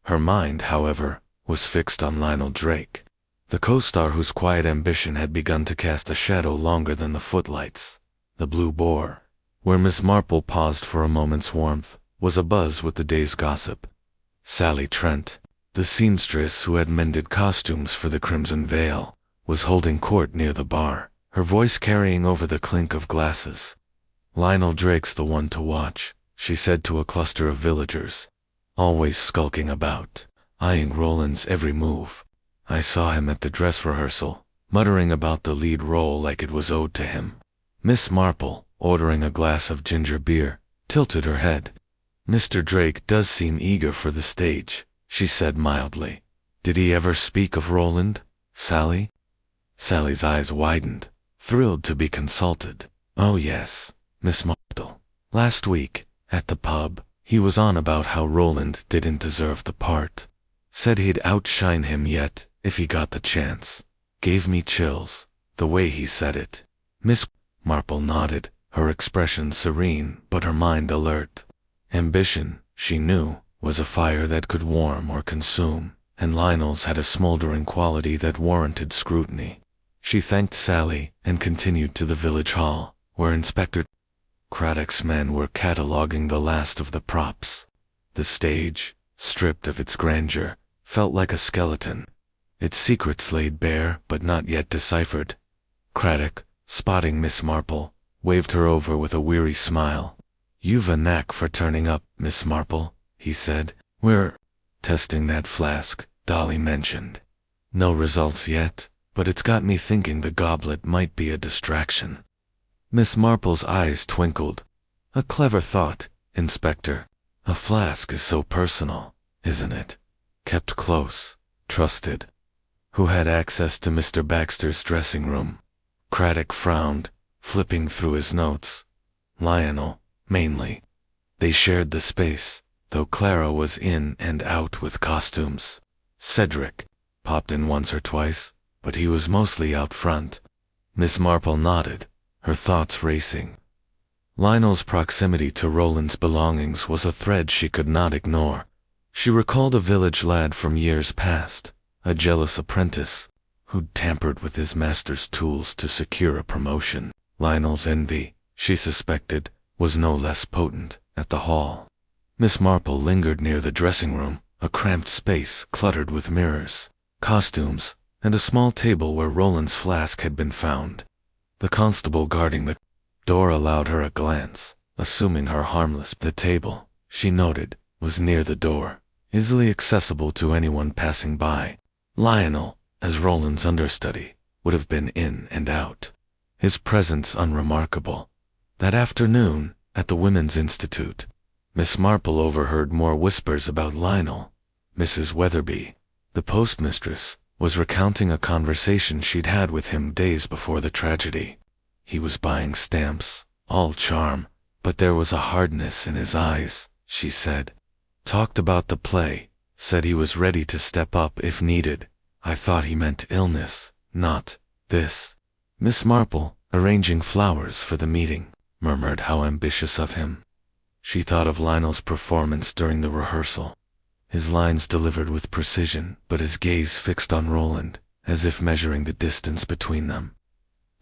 Her mind, however, was fixed on Lionel Drake, the co-star whose quiet ambition had begun to cast a shadow longer than the footlights. The Blue Boar, where Miss Marple paused for a moment's warmth, was abuzz with the day's gossip. Sally Trent, the seamstress who had mended costumes for the Crimson Veil, was holding court near the bar, her voice carrying over the clink of glasses. "Lionel Drake's the one to watch," she said to a cluster of villagers. "Always skulking about, eyeing Roland's every move. I saw him at the dress rehearsal, muttering about the lead role like it was owed to him." Miss Marple, ordering a glass of ginger beer, tilted her head. "Mr. Drake does seem eager for the stage," she said mildly. "Did he ever speak of Roland, Sally?" Sally's eyes widened, thrilled to be consulted. "Oh yes, Miss Marple. Last week, at the pub, he was on about how Roland didn't deserve the part. Said he'd outshine him yet, if he got the chance. Gave me chills, the way he said it." Miss Marple nodded, her expression serene but her mind alert. Ambition, she knew, was a fire that could warm or consume, and Lionel's had a smoldering quality that warranted scrutiny. She thanked Sally and continued to the village hall, where Inspector Craddock's men were cataloging the last of the props. The stage, stripped of its grandeur, felt like a skeleton, its secrets laid bare but not yet deciphered. Craddock, spotting Miss Marple, waved her over with a weary smile. "You've a knack for turning up, Miss Marple," he said. "We're testing that flask Dolly mentioned. No results yet, but it's got me thinking the goblet might be a distraction." Miss Marple's eyes twinkled. "A clever thought, Inspector. A flask is so personal, isn't it? Kept close, trusted. Who had access to Mr. Baxter's dressing room?" Craddock frowned, flipping through his notes. "Lionel, mainly. They shared the space, though Clara was in and out with costumes. Cedric popped in once or twice, but he was mostly out front." Miss Marple nodded, her thoughts racing. Lionel's proximity to Roland's belongings was a thread she could not ignore. She recalled a village lad from years past, a jealous apprentice, who'd tampered with his master's tools to secure a promotion. Lionel's envy, she suspected, was no less potent at the hall. Miss Marple lingered near the dressing room, a cramped space cluttered with mirrors, costumes, and a small table where Roland's flask had been found. The constable guarding the door allowed her a glance, assuming her harmless. The table, she noted, was near the door, easily accessible to anyone passing by. Lionel, as Roland's understudy, would have been in and out, his presence unremarkable. That afternoon, at the Women's Institute, Miss Marple overheard more whispers about Lionel. Mrs. Weatherby, the postmistress, was recounting a conversation she'd had with him days before the tragedy. He was buying stamps, all charm, but there was a hardness in his eyes, she said. Talked about the play, said he was ready to step up if needed. I thought he meant illness, not this. Miss Marple, arranging flowers for the meeting, murmured how ambitious of him. She thought of Lionel's performance during the rehearsal. His lines delivered with precision, but his gaze fixed on Roland, as if measuring the distance between them.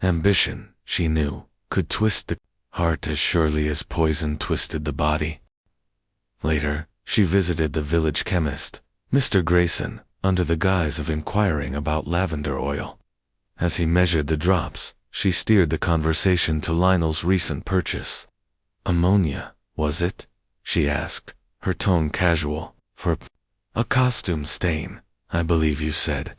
Ambition, she knew, could twist the heart as surely as poison twisted the body. Later, she visited the village chemist, Mr. Grayson, under the guise of inquiring about lavender oil. As he measured the drops, she steered the conversation to Lionel's recent purchase. "Ammonia, was it?" she asked, her tone casual. "For a costume stain, I believe you said."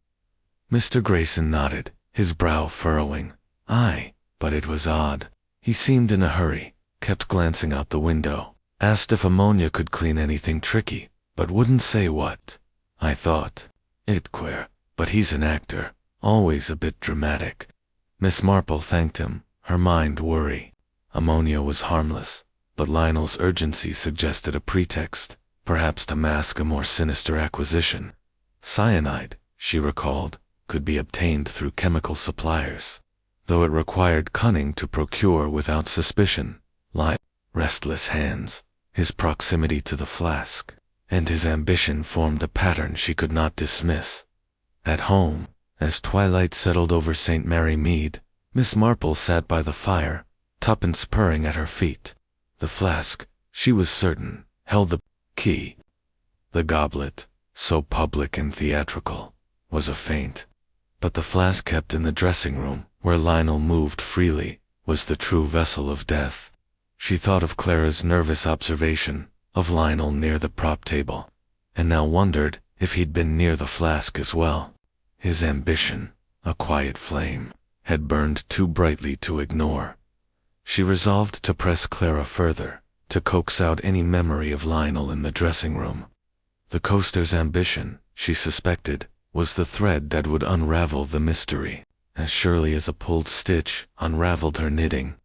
Mr. Grayson nodded, his brow furrowing. "Aye, but it was odd. He seemed in a hurry, kept glancing out the window, asked if ammonia could clean anything tricky, but wouldn't say what. I thought it queer, but he's an actor, always a bit dramatic." Miss Marple thanked him, her mind worry. Ammonia was harmless, but Lionel's urgency suggested a pretext, perhaps to mask a more sinister acquisition. Cyanide, she recalled, could be obtained through chemical suppliers, though it required cunning to procure without suspicion. Lionel's restless hands, his proximity to the flask, and his ambition formed a pattern she could not dismiss. At home, as twilight settled over St. Mary Mead, Miss Marple sat by the fire, Tuppence purring at her feet. The flask, she was certain, held the key. The goblet, so public and theatrical, was a feint. But the flask kept in the dressing room, where Lionel moved freely, was the true vessel of death. She thought of Clara's nervous observation, of Lionel near the prop table, and now wondered if he'd been near the flask as well. His ambition, a quiet flame, had burned too brightly to ignore. She resolved to press Clara further, to coax out any memory of Lionel in the dressing room. The coaster's ambition, she suspected, was the thread that would unravel the mystery, as surely as a pulled stitch unraveled her knitting.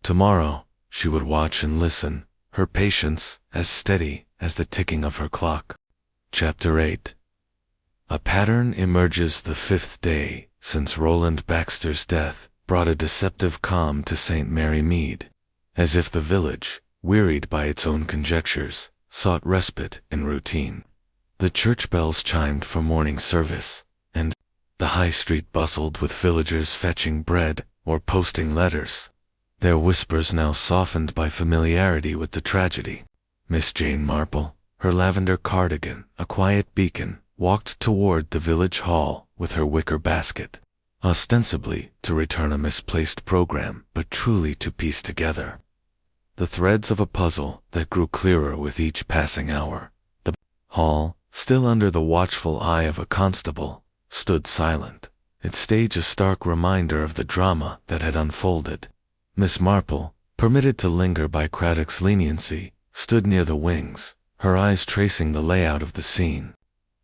Tomorrow, she would watch and listen, her patience as steady as the ticking of her clock. Chapter 8. A pattern emerges the 5th day since Roland Baxter's death brought a deceptive calm to St. Mary Mead, as if the village, wearied by its own conjectures, sought respite in routine. The church bells chimed for morning service, and the high street bustled with villagers fetching bread or posting letters, their whispers now softened by familiarity with the tragedy. Miss Jane Marple, her lavender cardigan a quiet beacon, walked toward the village hall with her wicker basket, ostensibly to return a misplaced program, but truly to piece together the threads of a puzzle that grew clearer with each passing hour. The hall, still under the watchful eye of a constable, stood silent, its stage a stark reminder of the drama that had unfolded. Miss Marple, permitted to linger by Craddock's leniency, stood near the wings, her eyes tracing the layout of the scene.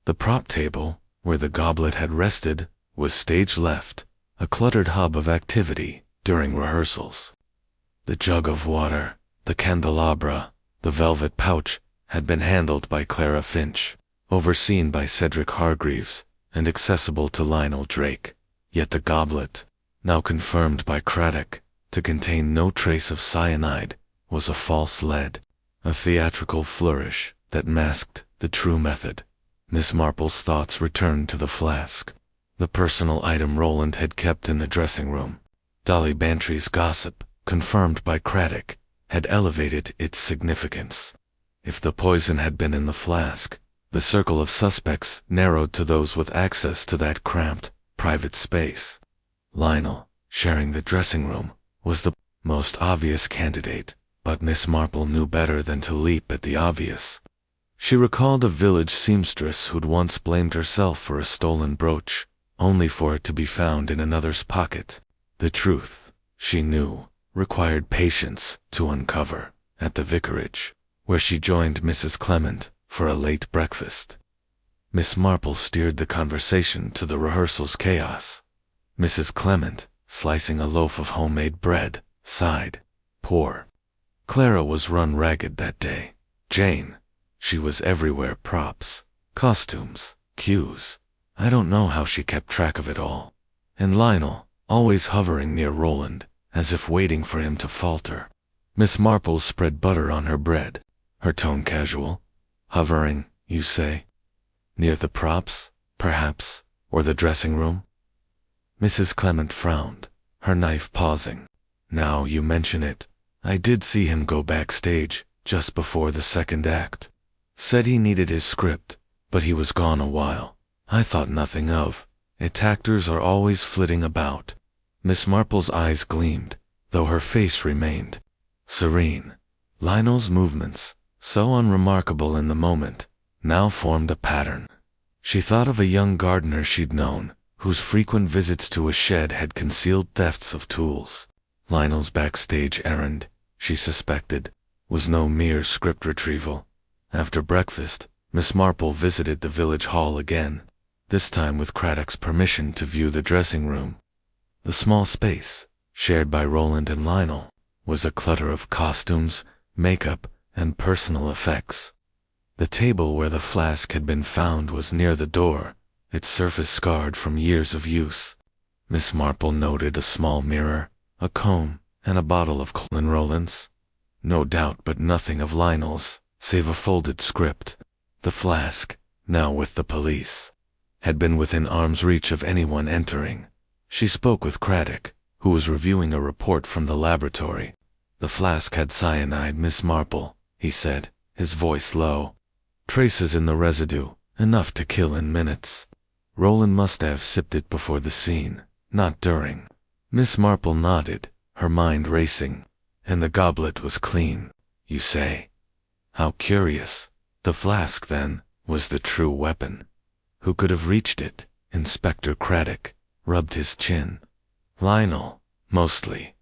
The prop table, where the goblet had rested, was stage left, a cluttered hub of activity during rehearsals. The jug of water, the candelabra, the velvet pouch had been handled by Clara Finch, overseen by Cedric Hargreaves, and accessible to Lionel Drake. Yet the goblet, now confirmed by Craddock to contain no trace of cyanide, was a false lead, a theatrical flourish that masked the true method. Miss Marple's thoughts returned to the flask, the personal item Roland had kept in the dressing room. Dolly Bantry's gossip, confirmed by Craddock, had elevated its significance. If the poison had been in the flask, the circle of suspects narrowed to those with access to that cramped, private space. Lionel, sharing the dressing room, was the most obvious candidate, but Miss Marple knew better than to leap at the obvious. She recalled a village seamstress who'd once blamed herself for a stolen brooch, only for it to be found in another's pocket. The truth, she knew, required patience to uncover. At the vicarage, where she joined Mrs. Clement for a late breakfast, Miss Marple steered the conversation to the rehearsal's chaos. Mrs. Clement, slicing a loaf of homemade bread, sighed. Poor Clara was run ragged that day. Jane, she was everywhere, props, costumes, cues. I don't know how she kept track of it all. And Lionel, always hovering near Roland, as if waiting for him to falter. Miss Marple spread butter on her bread, her tone casual. Hovering, you say? Near the props, perhaps, or the dressing room? Mrs. Clement frowned, her knife pausing. Now you mention it, I did see him go backstage, just before the second act. Said he needed his script, but he was gone a while. I thought nothing of it. Actors are always flitting about. Miss Marple's eyes gleamed, though her face remained serene. Lionel's movements, so unremarkable in the moment, now formed a pattern. She thought of a young gardener she'd known, whose frequent visits to a shed had concealed thefts of tools. Lionel's backstage errand, she suspected, was no mere script retrieval. After breakfast, Miss Marple visited the village hall again, this time with Craddock's permission to view the dressing room. The small space, shared by Roland and Lionel, was a clutter of costumes, makeup, and personal effects. The table where the flask had been found was near the door, its surface scarred from years of use. Miss Marple noted a small mirror, a comb, and a bottle of Colin Roland's. No doubt, but nothing of Lionel's, save a folded script. The flask, now with the police, had been within arm's reach of anyone entering. She spoke with Craddock, who was reviewing a report from the laboratory. The flask had cyanide, Miss Marple, he said, his voice low. Traces in the residue, enough to kill in minutes. Roland must have sipped it before the scene, not during. Miss Marple nodded, her mind racing. And the goblet was clean, you say? How curious. The flask, then, was the true weapon. Who could have reached it? Inspector Craddock rubbed his chin. Lionel, mostly.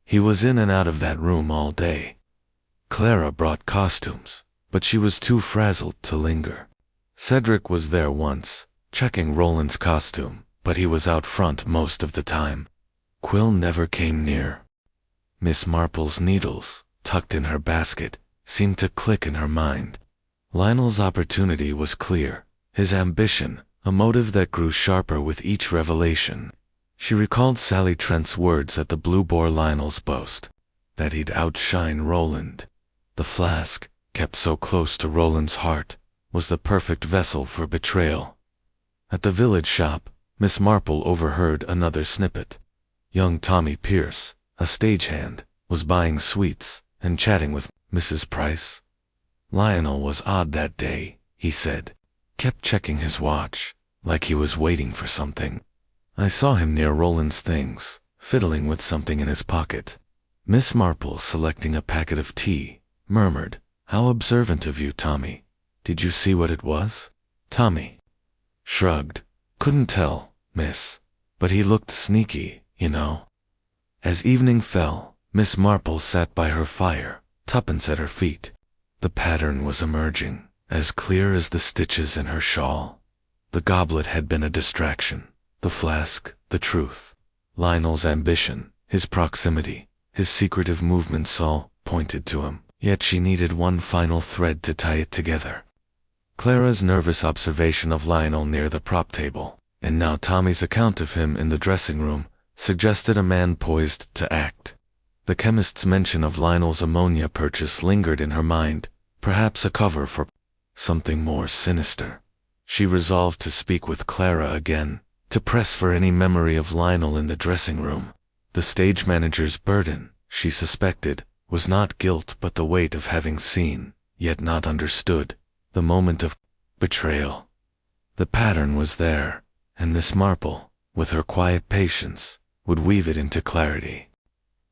He was in and out of that room all day. Clara brought costumes, but she was too frazzled to linger. Cedric was there once, checking Roland's costume, but he was out front most of the time. Quill never came near. Miss Marple's needles, tucked in her basket, seemed to click in her mind. Lionel's opportunity was clear, his ambition, a motive that grew sharper with each revelation. She recalled Sally Trent's words at the Blue Boar, Lionel's boast, that he'd outshine Roland. The flask, kept so close to Roland's heart, was the perfect vessel for betrayal. At the village shop, Miss Marple overheard another snippet. Young Tommy Pierce, a stagehand, was buying sweets and chatting with Mrs. Price. Lionel was odd that day, he said. Kept checking his watch, like he was waiting for something. I saw him near Roland's things, fiddling with something in his pocket. Miss Marple, selecting a packet of tea, murmured, "How observant of you, Tommy. Did you see what it was?" Tommy shrugged. "Couldn't tell, miss. But he looked sneaky, you know." As evening fell, Miss Marple sat by her fire, tuppence at her feet. The pattern was emerging, as clear as the stitches in her shawl. The goblet had been a distraction. The flask, the truth. Lionel's ambition, his proximity, his secretive movements all pointed to him, yet she needed one final thread to tie it together. Clara's nervous observation of Lionel near the prop table, and now Tommy's account of him in the dressing room, suggested a man poised to act. The chemist's mention of Lionel's ammonia purchase lingered in her mind, perhaps a cover for something more sinister. She resolved to speak with Clara again, to press for any memory of Lionel in the dressing room. The stage manager's burden, she suspected, was not guilt but the weight of having seen, yet not understood, the moment of betrayal. The pattern was there, and Miss Marple, with her quiet patience, would weave it into clarity.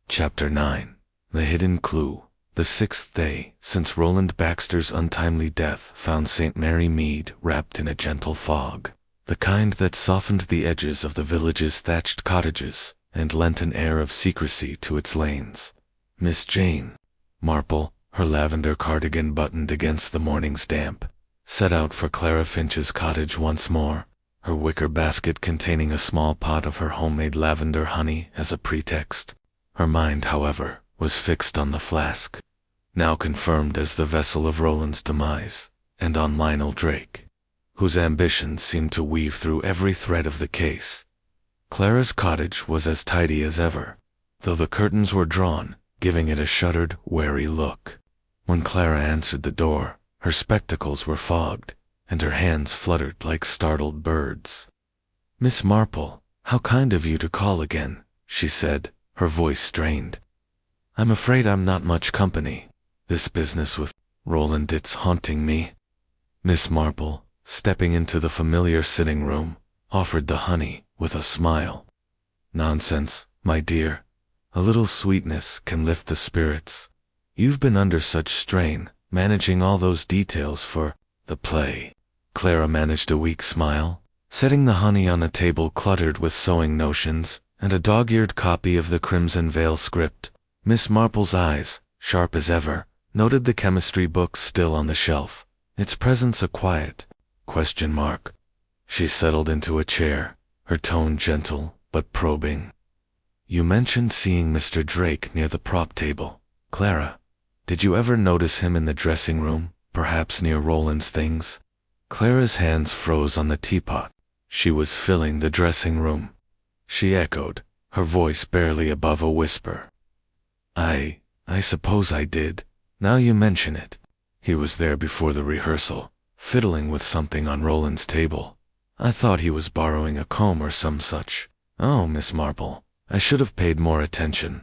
Chapter 9. The Hidden Clue. The 6th day since Roland Baxter's untimely death found St. Mary Mead wrapped in a gentle fog, the kind that softened the edges of the village's thatched cottages and lent an air of secrecy to its lanes. Miss Jane Marple, her lavender cardigan buttoned against the morning's damp, set out for Clara Finch's cottage once more, her wicker basket containing a small pot of her homemade lavender honey as a pretext. Her mind, however, was fixed on the flask, now confirmed as the vessel of Roland's demise, and on Lionel Drake, whose ambitions seemed to weave through every thread of the case. Clara's cottage was as tidy as ever, though the curtains were drawn, giving it a shuttered, wary look. When Clara answered the door, her spectacles were fogged, and her hands fluttered like startled birds. "Miss Marple, how kind of you to call again," she said, her voice strained. "I'm afraid I'm not much company. This business with Roland, it's haunting me." Miss Marple, stepping into the familiar sitting room, offered the honey with a smile. "Nonsense, my dear. A little sweetness can lift the spirits. You've been under such strain, managing all those details for the play." Clara managed a weak smile, setting the honey on a table cluttered with sewing notions and a dog-eared copy of the Crimson Veil script. Miss Marple's eyes, sharp as ever, noted the chemistry book still on the shelf, its presence a quiet question mark. She settled into a chair, her tone gentle but probing. "You mentioned seeing Mr. Drake near the prop table. Clara, did you ever notice him in the dressing room, perhaps near Roland's things?" Clara's hands froze on the teapot. She was filling the dressing room. She echoed, her voice barely above a whisper. I suppose I did. Now you mention it. He was there before the rehearsal, fiddling with something on Roland's table. I thought he was borrowing a comb or some such. Oh, Miss Marple, I should have paid more attention."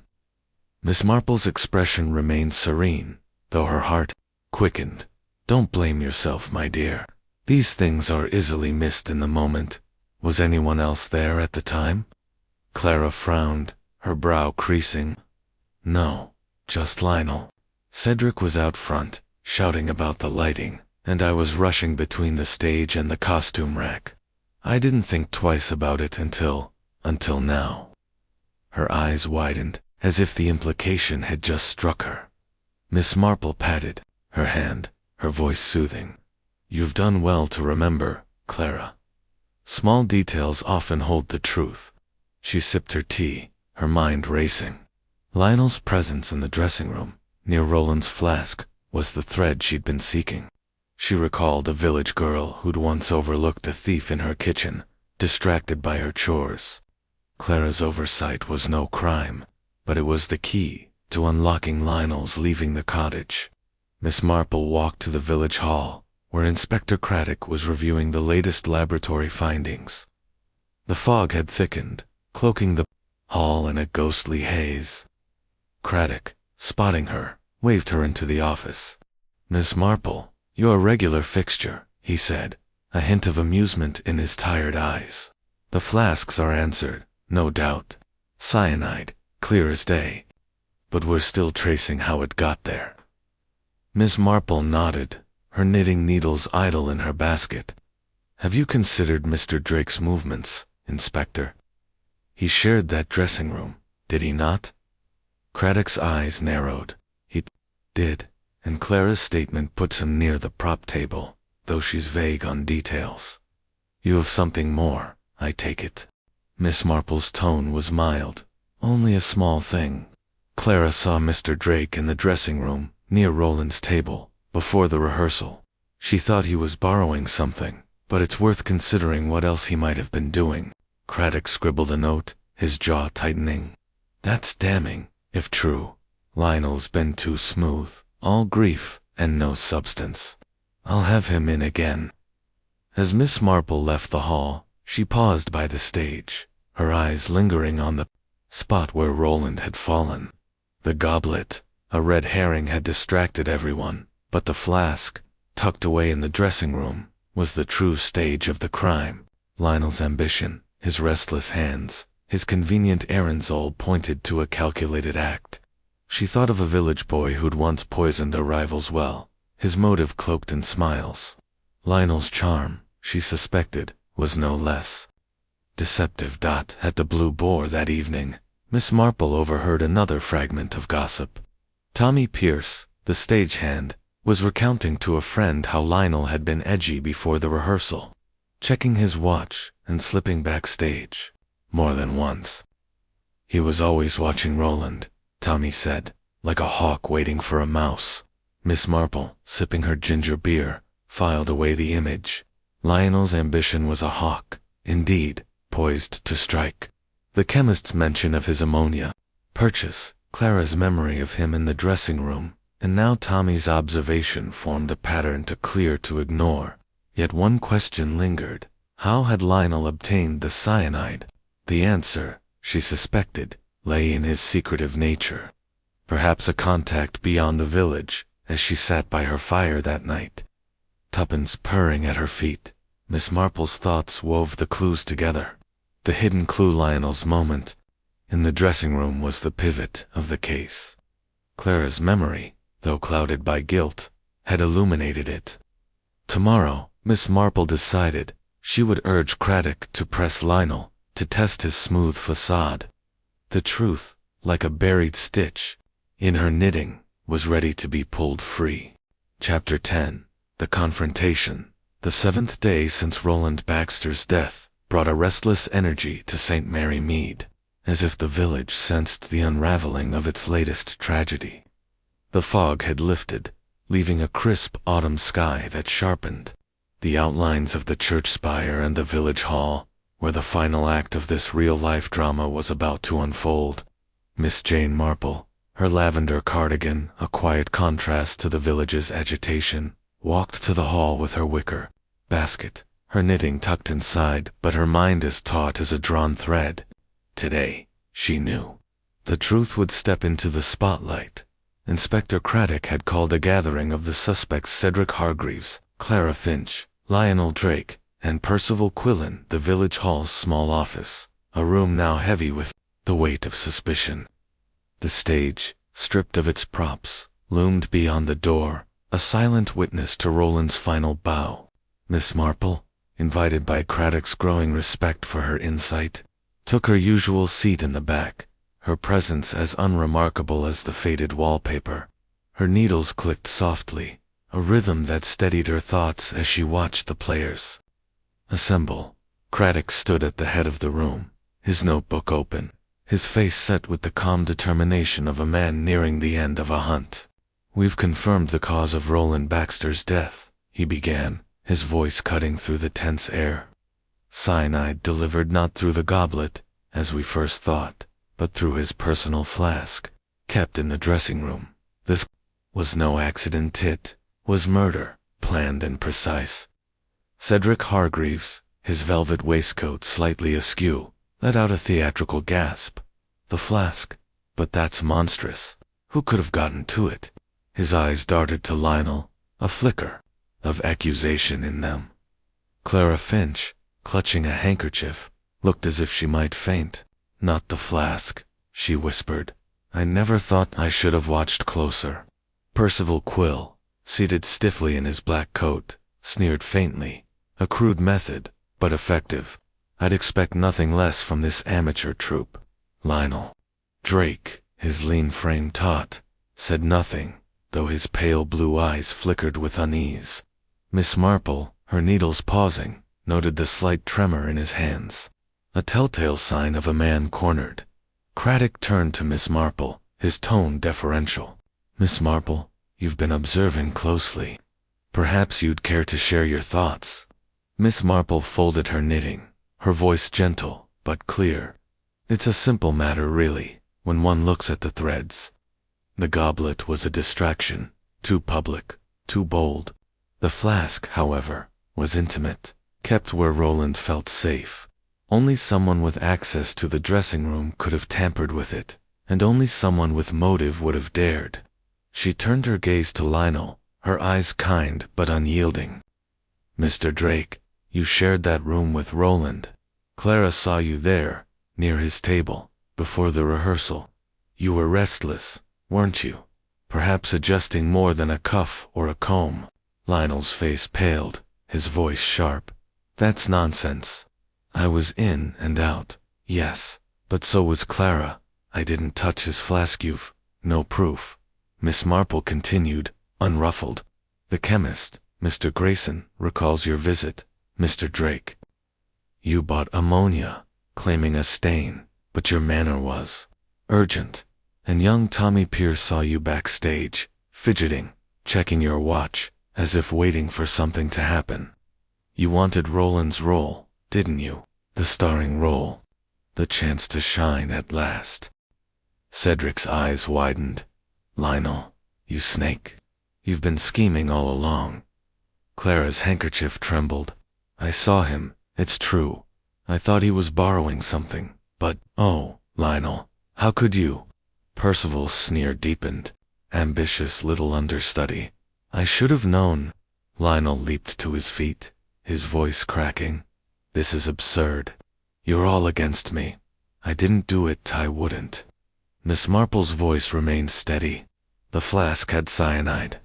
Miss Marple's expression remained serene, though her heart quickened. "Don't blame yourself, my dear. These things are easily missed in the moment. Was anyone else there at the time?" Clara frowned, her brow creasing. "No, just Lionel. Cedric was out front, shouting about the lighting, and I was rushing between the stage and the costume rack. I didn't think twice about it until now." Her eyes widened, as if the implication had just struck her. Miss Marple patted her hand, her voice soothing. "You've done well to remember, Clara. Small details often hold the truth." She sipped her tea, her mind racing. Lionel's presence in the dressing room, near Roland's flask, was the thread she'd been seeking. She recalled a village girl who'd once overlooked a thief in her kitchen, distracted by her chores. Clara's oversight was no crime, but it was the key to unlocking Lionel's leaving the cottage. Miss Marple walked to the village hall, where Inspector Craddock was reviewing the latest laboratory findings. The fog had thickened, cloaking the hall in a ghostly haze. Craddock, spotting her, waved her into the office. "Miss Marple, you're a regular fixture," he said, a hint of amusement in his tired eyes. "The flasks are answered, no doubt. Cyanide, clear as day. But we're still tracing how it got there." Miss Marple nodded, her knitting needles idle in her basket. "Have you considered Mr. Drake's movements, Inspector? He shared that dressing room, did he not?" Craddock's eyes narrowed. "He did, and Clara's statement puts him near the prop table, though she's vague on details. You have something more, I take it." Miss Marple's tone was mild. "Only a small thing. Clara saw Mr. Drake in the dressing room, near Roland's table, before the rehearsal. She thought he was borrowing something, but it's worth considering what else he might have been doing." Craddock scribbled a note, his jaw tightening. "That's damning, if true. Lionel's been too smooth, all grief and no substance. I'll have him in again." As Miss Marple left the hall, she paused by the stage, her eyes lingering on the spot where Roland had fallen. The goblet, a red herring, had distracted everyone, but the flask, tucked away in the dressing room, was the true stage of the crime. Lionel's ambition, his restless hands, his convenient errands all pointed to a calculated act. She thought of a village boy who'd once poisoned a rival's well, his motive cloaked in smiles. Lionel's charm, she suspected, was no less deceptive. At the Blue Boar that evening, Miss Marple overheard another fragment of gossip. Tommy Pierce, the stagehand, was recounting to a friend how Lionel had been edgy before the rehearsal, checking his watch and slipping backstage more than once. "He was always watching Roland," Tommy said, "like a hawk waiting for a mouse." Miss Marple, sipping her ginger beer, filed away the image. Lionel's ambition was a hawk, indeed, poised to strike. The chemist's mention of his ammonia purchase, Clara's memory of him in the dressing room, and now Tommy's observation formed a pattern too clear to ignore. Yet one question lingered. How had Lionel obtained the cyanide? The answer, she suspected, lay in his secretive nature. Perhaps a contact beyond the village, as she sat by her fire that night. Tuppence purring at her feet, Miss Marple's thoughts wove the clues together. The hidden clue, Lionel's moment in the dressing room, was the pivot of the case. Clara's memory, though clouded by guilt, had illuminated it. Tomorrow, Miss Marple decided, she would urge Craddock to press Lionel, to test his smooth facade. The truth, like a buried stitch in her knitting, was ready to be pulled free. Chapter 10. The Confrontation. The 7th day since Roland Baxter's death brought a restless energy to St. Mary Mead, as if the village sensed the unraveling of its latest tragedy. The fog had lifted, leaving a crisp autumn sky that sharpened the outlines of the church spire and the village hall, where the final act of this real-life drama was about to unfold. Miss Jane Marple, her lavender cardigan a quiet contrast to the village's agitation, walked to the hall with her wicker basket, her knitting tucked inside, but her mind as taut as a drawn thread. Today, she knew, the truth would step into the spotlight. Inspector Craddock had called a gathering of the suspects: Cedric Hargreaves, Clara Finch, Lionel Drake, and Percival Quillen, the village hall's small office, a room now heavy with the weight of suspicion. The stage, stripped of its props, loomed beyond the door, a silent witness to Roland's final bow. Miss Marple, invited by Craddock's growing respect for her insight, took her usual seat in the back, her presence as unremarkable as the faded wallpaper. Her needles clicked softly, a rhythm that steadied her thoughts as she watched the players assemble. Craddock stood at the head of the room, his notebook open, his face set with the calm determination of a man nearing the end of a hunt. "We've confirmed the cause of Roland Baxter's death," he began, his voice cutting through the tense air. "Cyanide delivered not through the goblet, as we first thought, but through his personal flask, kept in the dressing room. This was no accident, it was murder, planned and precise." Cedric Hargreaves, his velvet waistcoat slightly askew, let out a theatrical gasp. "The flask? But that's monstrous. Who could have gotten to it?" His eyes darted to Lionel, a flicker of accusation in them. Clara Finch, clutching a handkerchief, looked as if she might faint. "Not the flask," she whispered. "I never thought I should have watched closer." Percival Quill, seated stiffly in his black coat, sneered faintly. "A crude method, but effective. I'd expect nothing less from this amateur troupe." Lionel Drake, his lean frame taut, said nothing, though his pale blue eyes flickered with unease. Miss Marple, her needles pausing, noted the slight tremor in his hands, a telltale sign of a man cornered. Craddock turned to Miss Marple, his tone deferential. "Miss Marple, you've been observing closely. Perhaps you'd care to share your thoughts." Miss Marple folded her knitting, her voice gentle but clear. "It's a simple matter, really, when one looks at the threads. The goblet was a distraction, too public, too bold. The flask, however, was intimate, kept where Roland felt safe. Only someone with access to the dressing room could have tampered with it, and only someone with motive would have dared." She turned her gaze to Lionel, her eyes kind but unyielding. "Mr. Drake, you shared that room with Roland. Clara saw you there, near his table, before the rehearsal. You were restless, weren't you? Perhaps adjusting more than a cuff or a comb." Lionel's face paled, his voice sharp. "That's nonsense. I was in and out, yes, but so was Clara. I didn't touch his flask. You've no proof." Miss Marple continued, unruffled. "The chemist, Mr. Grayson, recalls your visit, Mr. Drake. You bought ammonia, claiming a stain, but your manner was urgent, and young Tommy Pierce saw you backstage, fidgeting, checking your watch, as if waiting for something to happen. You wanted Roland's role, didn't you? The starring role. The chance to shine at last." Cedric's eyes widened. "Lionel, you snake. You've been scheming all along." Clara's handkerchief trembled. "I saw him, it's true. I thought he was borrowing something, but, oh, Lionel, how could you?" Percival's sneer deepened. "Ambitious little understudy. I should have known." Lionel leaped to his feet. his voice cracking. "This is absurd. You're all against me. I didn't do it, I wouldn't." Miss Marple's voice remained steady. "The flask had cyanide,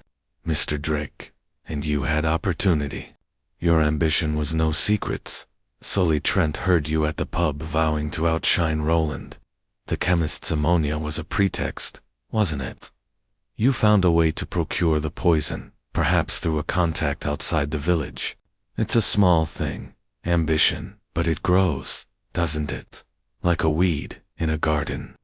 Mr. Drake, and you had opportunity. Your ambition was no secrets. Sully Trent heard you at the pub vowing to outshine Roland. The chemist's ammonia was a pretext, wasn't it? You found a way to procure the poison, perhaps through a contact outside the village. It's a small thing, ambition, but it grows, doesn't it? Like a weed in a garden."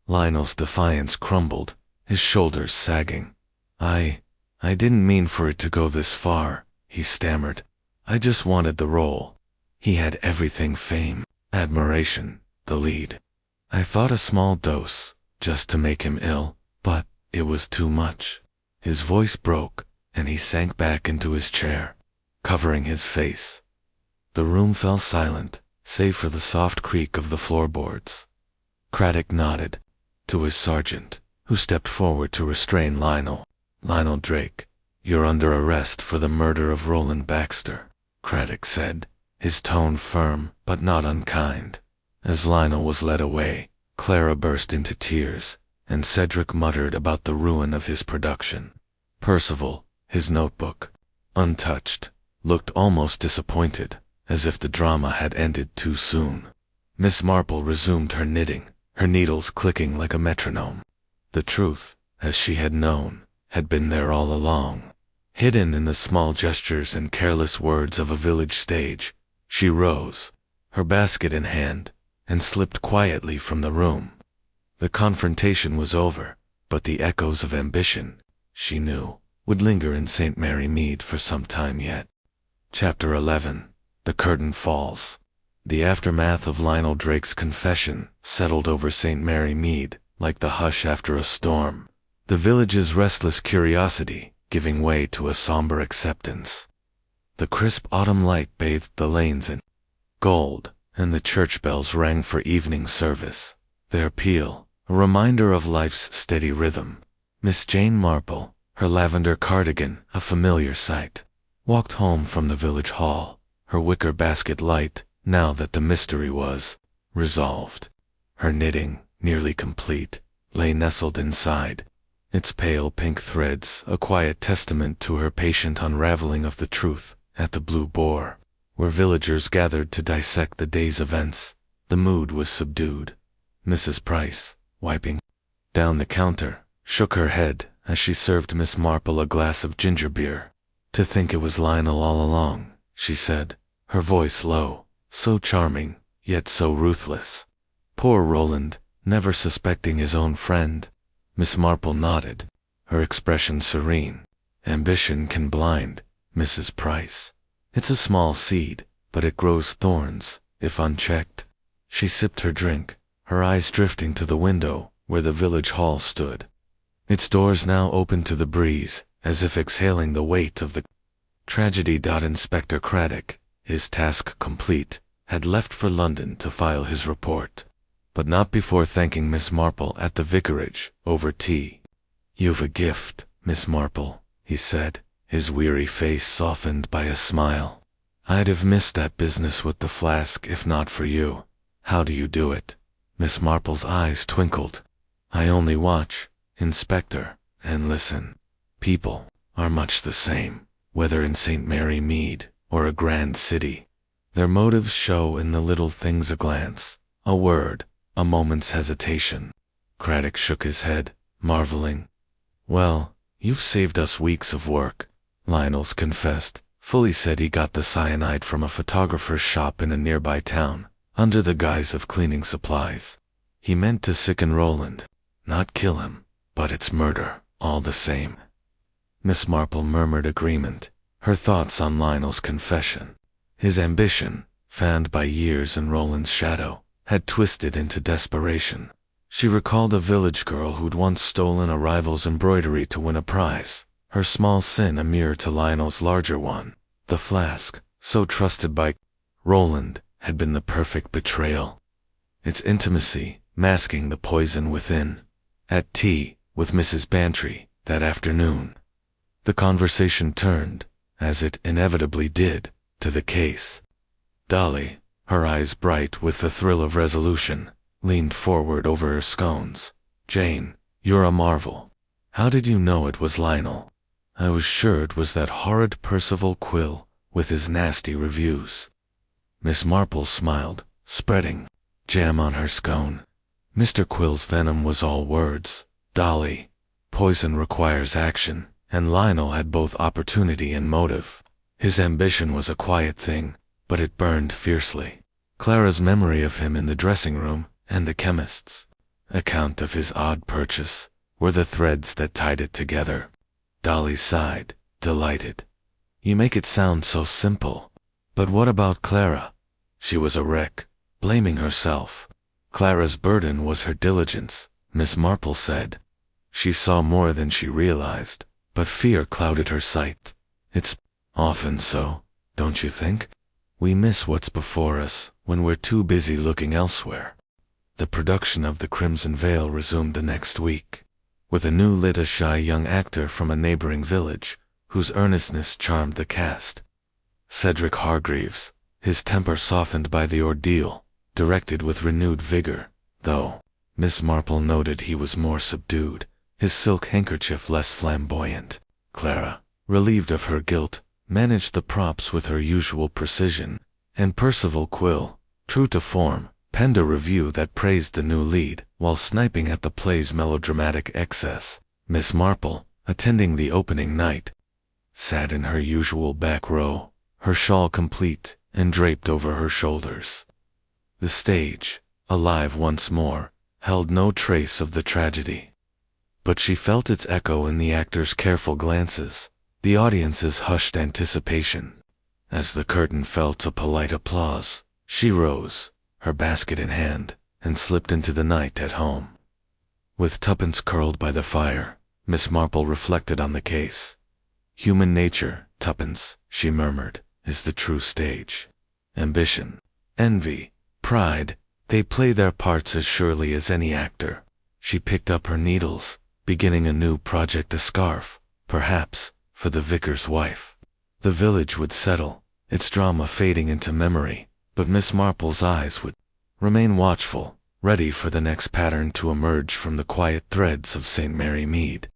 Lionel's defiance crumbled, his shoulders sagging. I didn't mean for it to go this far," he stammered. "I just wanted the role." He had everything: fame, admiration, the lead. "I thought a small dose, just to make him ill, but it was too much." His voice broke, and he sank back into his chair, covering his face. The room fell silent, save for the soft creak of the floorboards. Craddock nodded to his sergeant, who stepped forward to restrain Lionel. "Lionel Drake, you're under arrest for the murder of Roland Baxter," Craddock said, his tone firm but not unkind. As Lionel was led away, Clara burst into tears, and Cedric muttered about the ruin of his production. Percival, his notebook, untouched, looked almost disappointed, as if the drama had ended too soon. Miss Marple resumed her knitting, her needles clicking like a metronome. The truth, as she had known, had been there all along, hidden in the small gestures and careless words of a village stage. She rose, her basket in hand, and slipped quietly from the room. The confrontation was over, but the echoes of ambition, she knew, would linger in St. Mary Mead for some time yet. Chapter 11. The curtain falls. The aftermath of Lionel Drake's confession settled over St. Mary Mead like the hush after a storm, the village's restless curiosity giving way to a somber acceptance. The crisp autumn light bathed the lanes in gold, and the church bells rang for evening service, their peal a reminder of life's steady rhythm. Miss Jane Marple, her lavender cardigan a familiar sight, walked home from the village hall, her wicker basket light, now that the mystery was resolved. Her knitting, nearly complete, lay nestled inside, its pale pink threads a quiet testament to her patient unraveling of the truth. At the Blue Boar, where villagers gathered to dissect the day's events, the mood was subdued. Mrs. Price, wiping down the counter, shook her head as she served Miss Marple a glass of ginger beer. "To think it was Lionel all along," she said, her voice low, so charming, yet so ruthless. "Poor Roland, never suspecting his own friend." Miss Marple nodded, her expression serene. "Ambition can blind, Mrs. Price. It's a small seed, but it grows thorns, if unchecked." She sipped her drink, her eyes drifting to the window where the village hall stood. Its doors now opened to the breeze, as if exhaling the weight of the tragedy. Inspector Craddock, his task complete, had left for London to file his report, but not before thanking Miss Marple at the vicarage over tea. "You've a gift, Miss Marple," he said, his weary face softened by a smile. "I'd have missed that business with the flask if not for you. How do you do it?" Miss Marple's eyes twinkled. "I only watch, Inspector, and listen. People are much the same, whether in St. Mary Mead or a grand city. Their motives show in the little things: a glance, a word, a moment's hesitation." Craddock shook his head, marveling. "Well, you've saved us weeks of work," Lionel's confessed. "Fully said he got the cyanide from a photographer's shop in a nearby town, under the guise of cleaning supplies. He meant to sicken Roland, not kill him, but it's murder, all the same." Miss Marple murmured agreement, her thoughts on Lionel's confession. His ambition, fanned by years in Roland's shadow, had twisted into desperation. She recalled a village girl who'd once stolen a rival's embroidery to win a prize, her small sin a mirror to Lionel's larger one. The flask, so trusted by Roland, had been the perfect betrayal. Its intimacy masking the poison within. At tea, with Mrs. Bantry, that afternoon, the conversation turned, as it inevitably did, to the case. Dolly, her eyes bright with the thrill of resolution, leaned forward over her scones. "Jane, you're a marvel. How did you know it was Lionel?" "I was sure it was that horrid Percival Quill with his nasty reviews." Miss Marple smiled, spreading jam on her scone. Mr. Quill's venom was all words. Dolly, poison requires action, and Lionel had both opportunity and motive. His ambition was a quiet thing, but it burned fiercely. Clara's memory of him in the dressing room and the chemist's account of his odd purchase were the threads that tied it together. Dolly sighed, delighted. "You make it sound so simple. But what about Clara?" "She was a wreck, blaming herself." "Clara's burden was her diligence," Miss Marple said. "She saw more than she realized, but fear clouded her sight. It's often so, don't you think? We miss what's before us when we're too busy looking elsewhere." The production of The Crimson Veil resumed the next week, with a new lit, a shy young actor from a neighboring village, whose earnestness charmed the cast. Cedric Hargreaves, his temper softened by the ordeal, directed with renewed vigor, though Miss Marple noted he was more subdued, his silk handkerchief less flamboyant. Clara, relieved of her guilt, managed the props with her usual precision, and Percival Quill, true to form, penned a review that praised the new lead while sniping at the play's melodramatic excess. Miss Marple, attending the opening night, sat in her usual back row, her shawl complete and draped over her shoulders. The stage, alive once more, held no trace of the tragedy. But she felt its echo in the actors' careful glances, the audience's hushed anticipation. As the curtain fell to polite applause, she rose, her basket in hand, and slipped into the night at home. With tuppence curled by the fire, Miss Marple reflected on the case. "Human nature, Tuppence," she murmured, "is the true stage. Ambition, envy, pride, they play their parts as surely as any actor." She picked up her needles, beginning a new project, a scarf, perhaps, for the vicar's wife. The village would settle, its drama fading into memory, but Miss Marple's eyes would remain watchful, ready for the next pattern to emerge from the quiet threads of St. Mary Mead.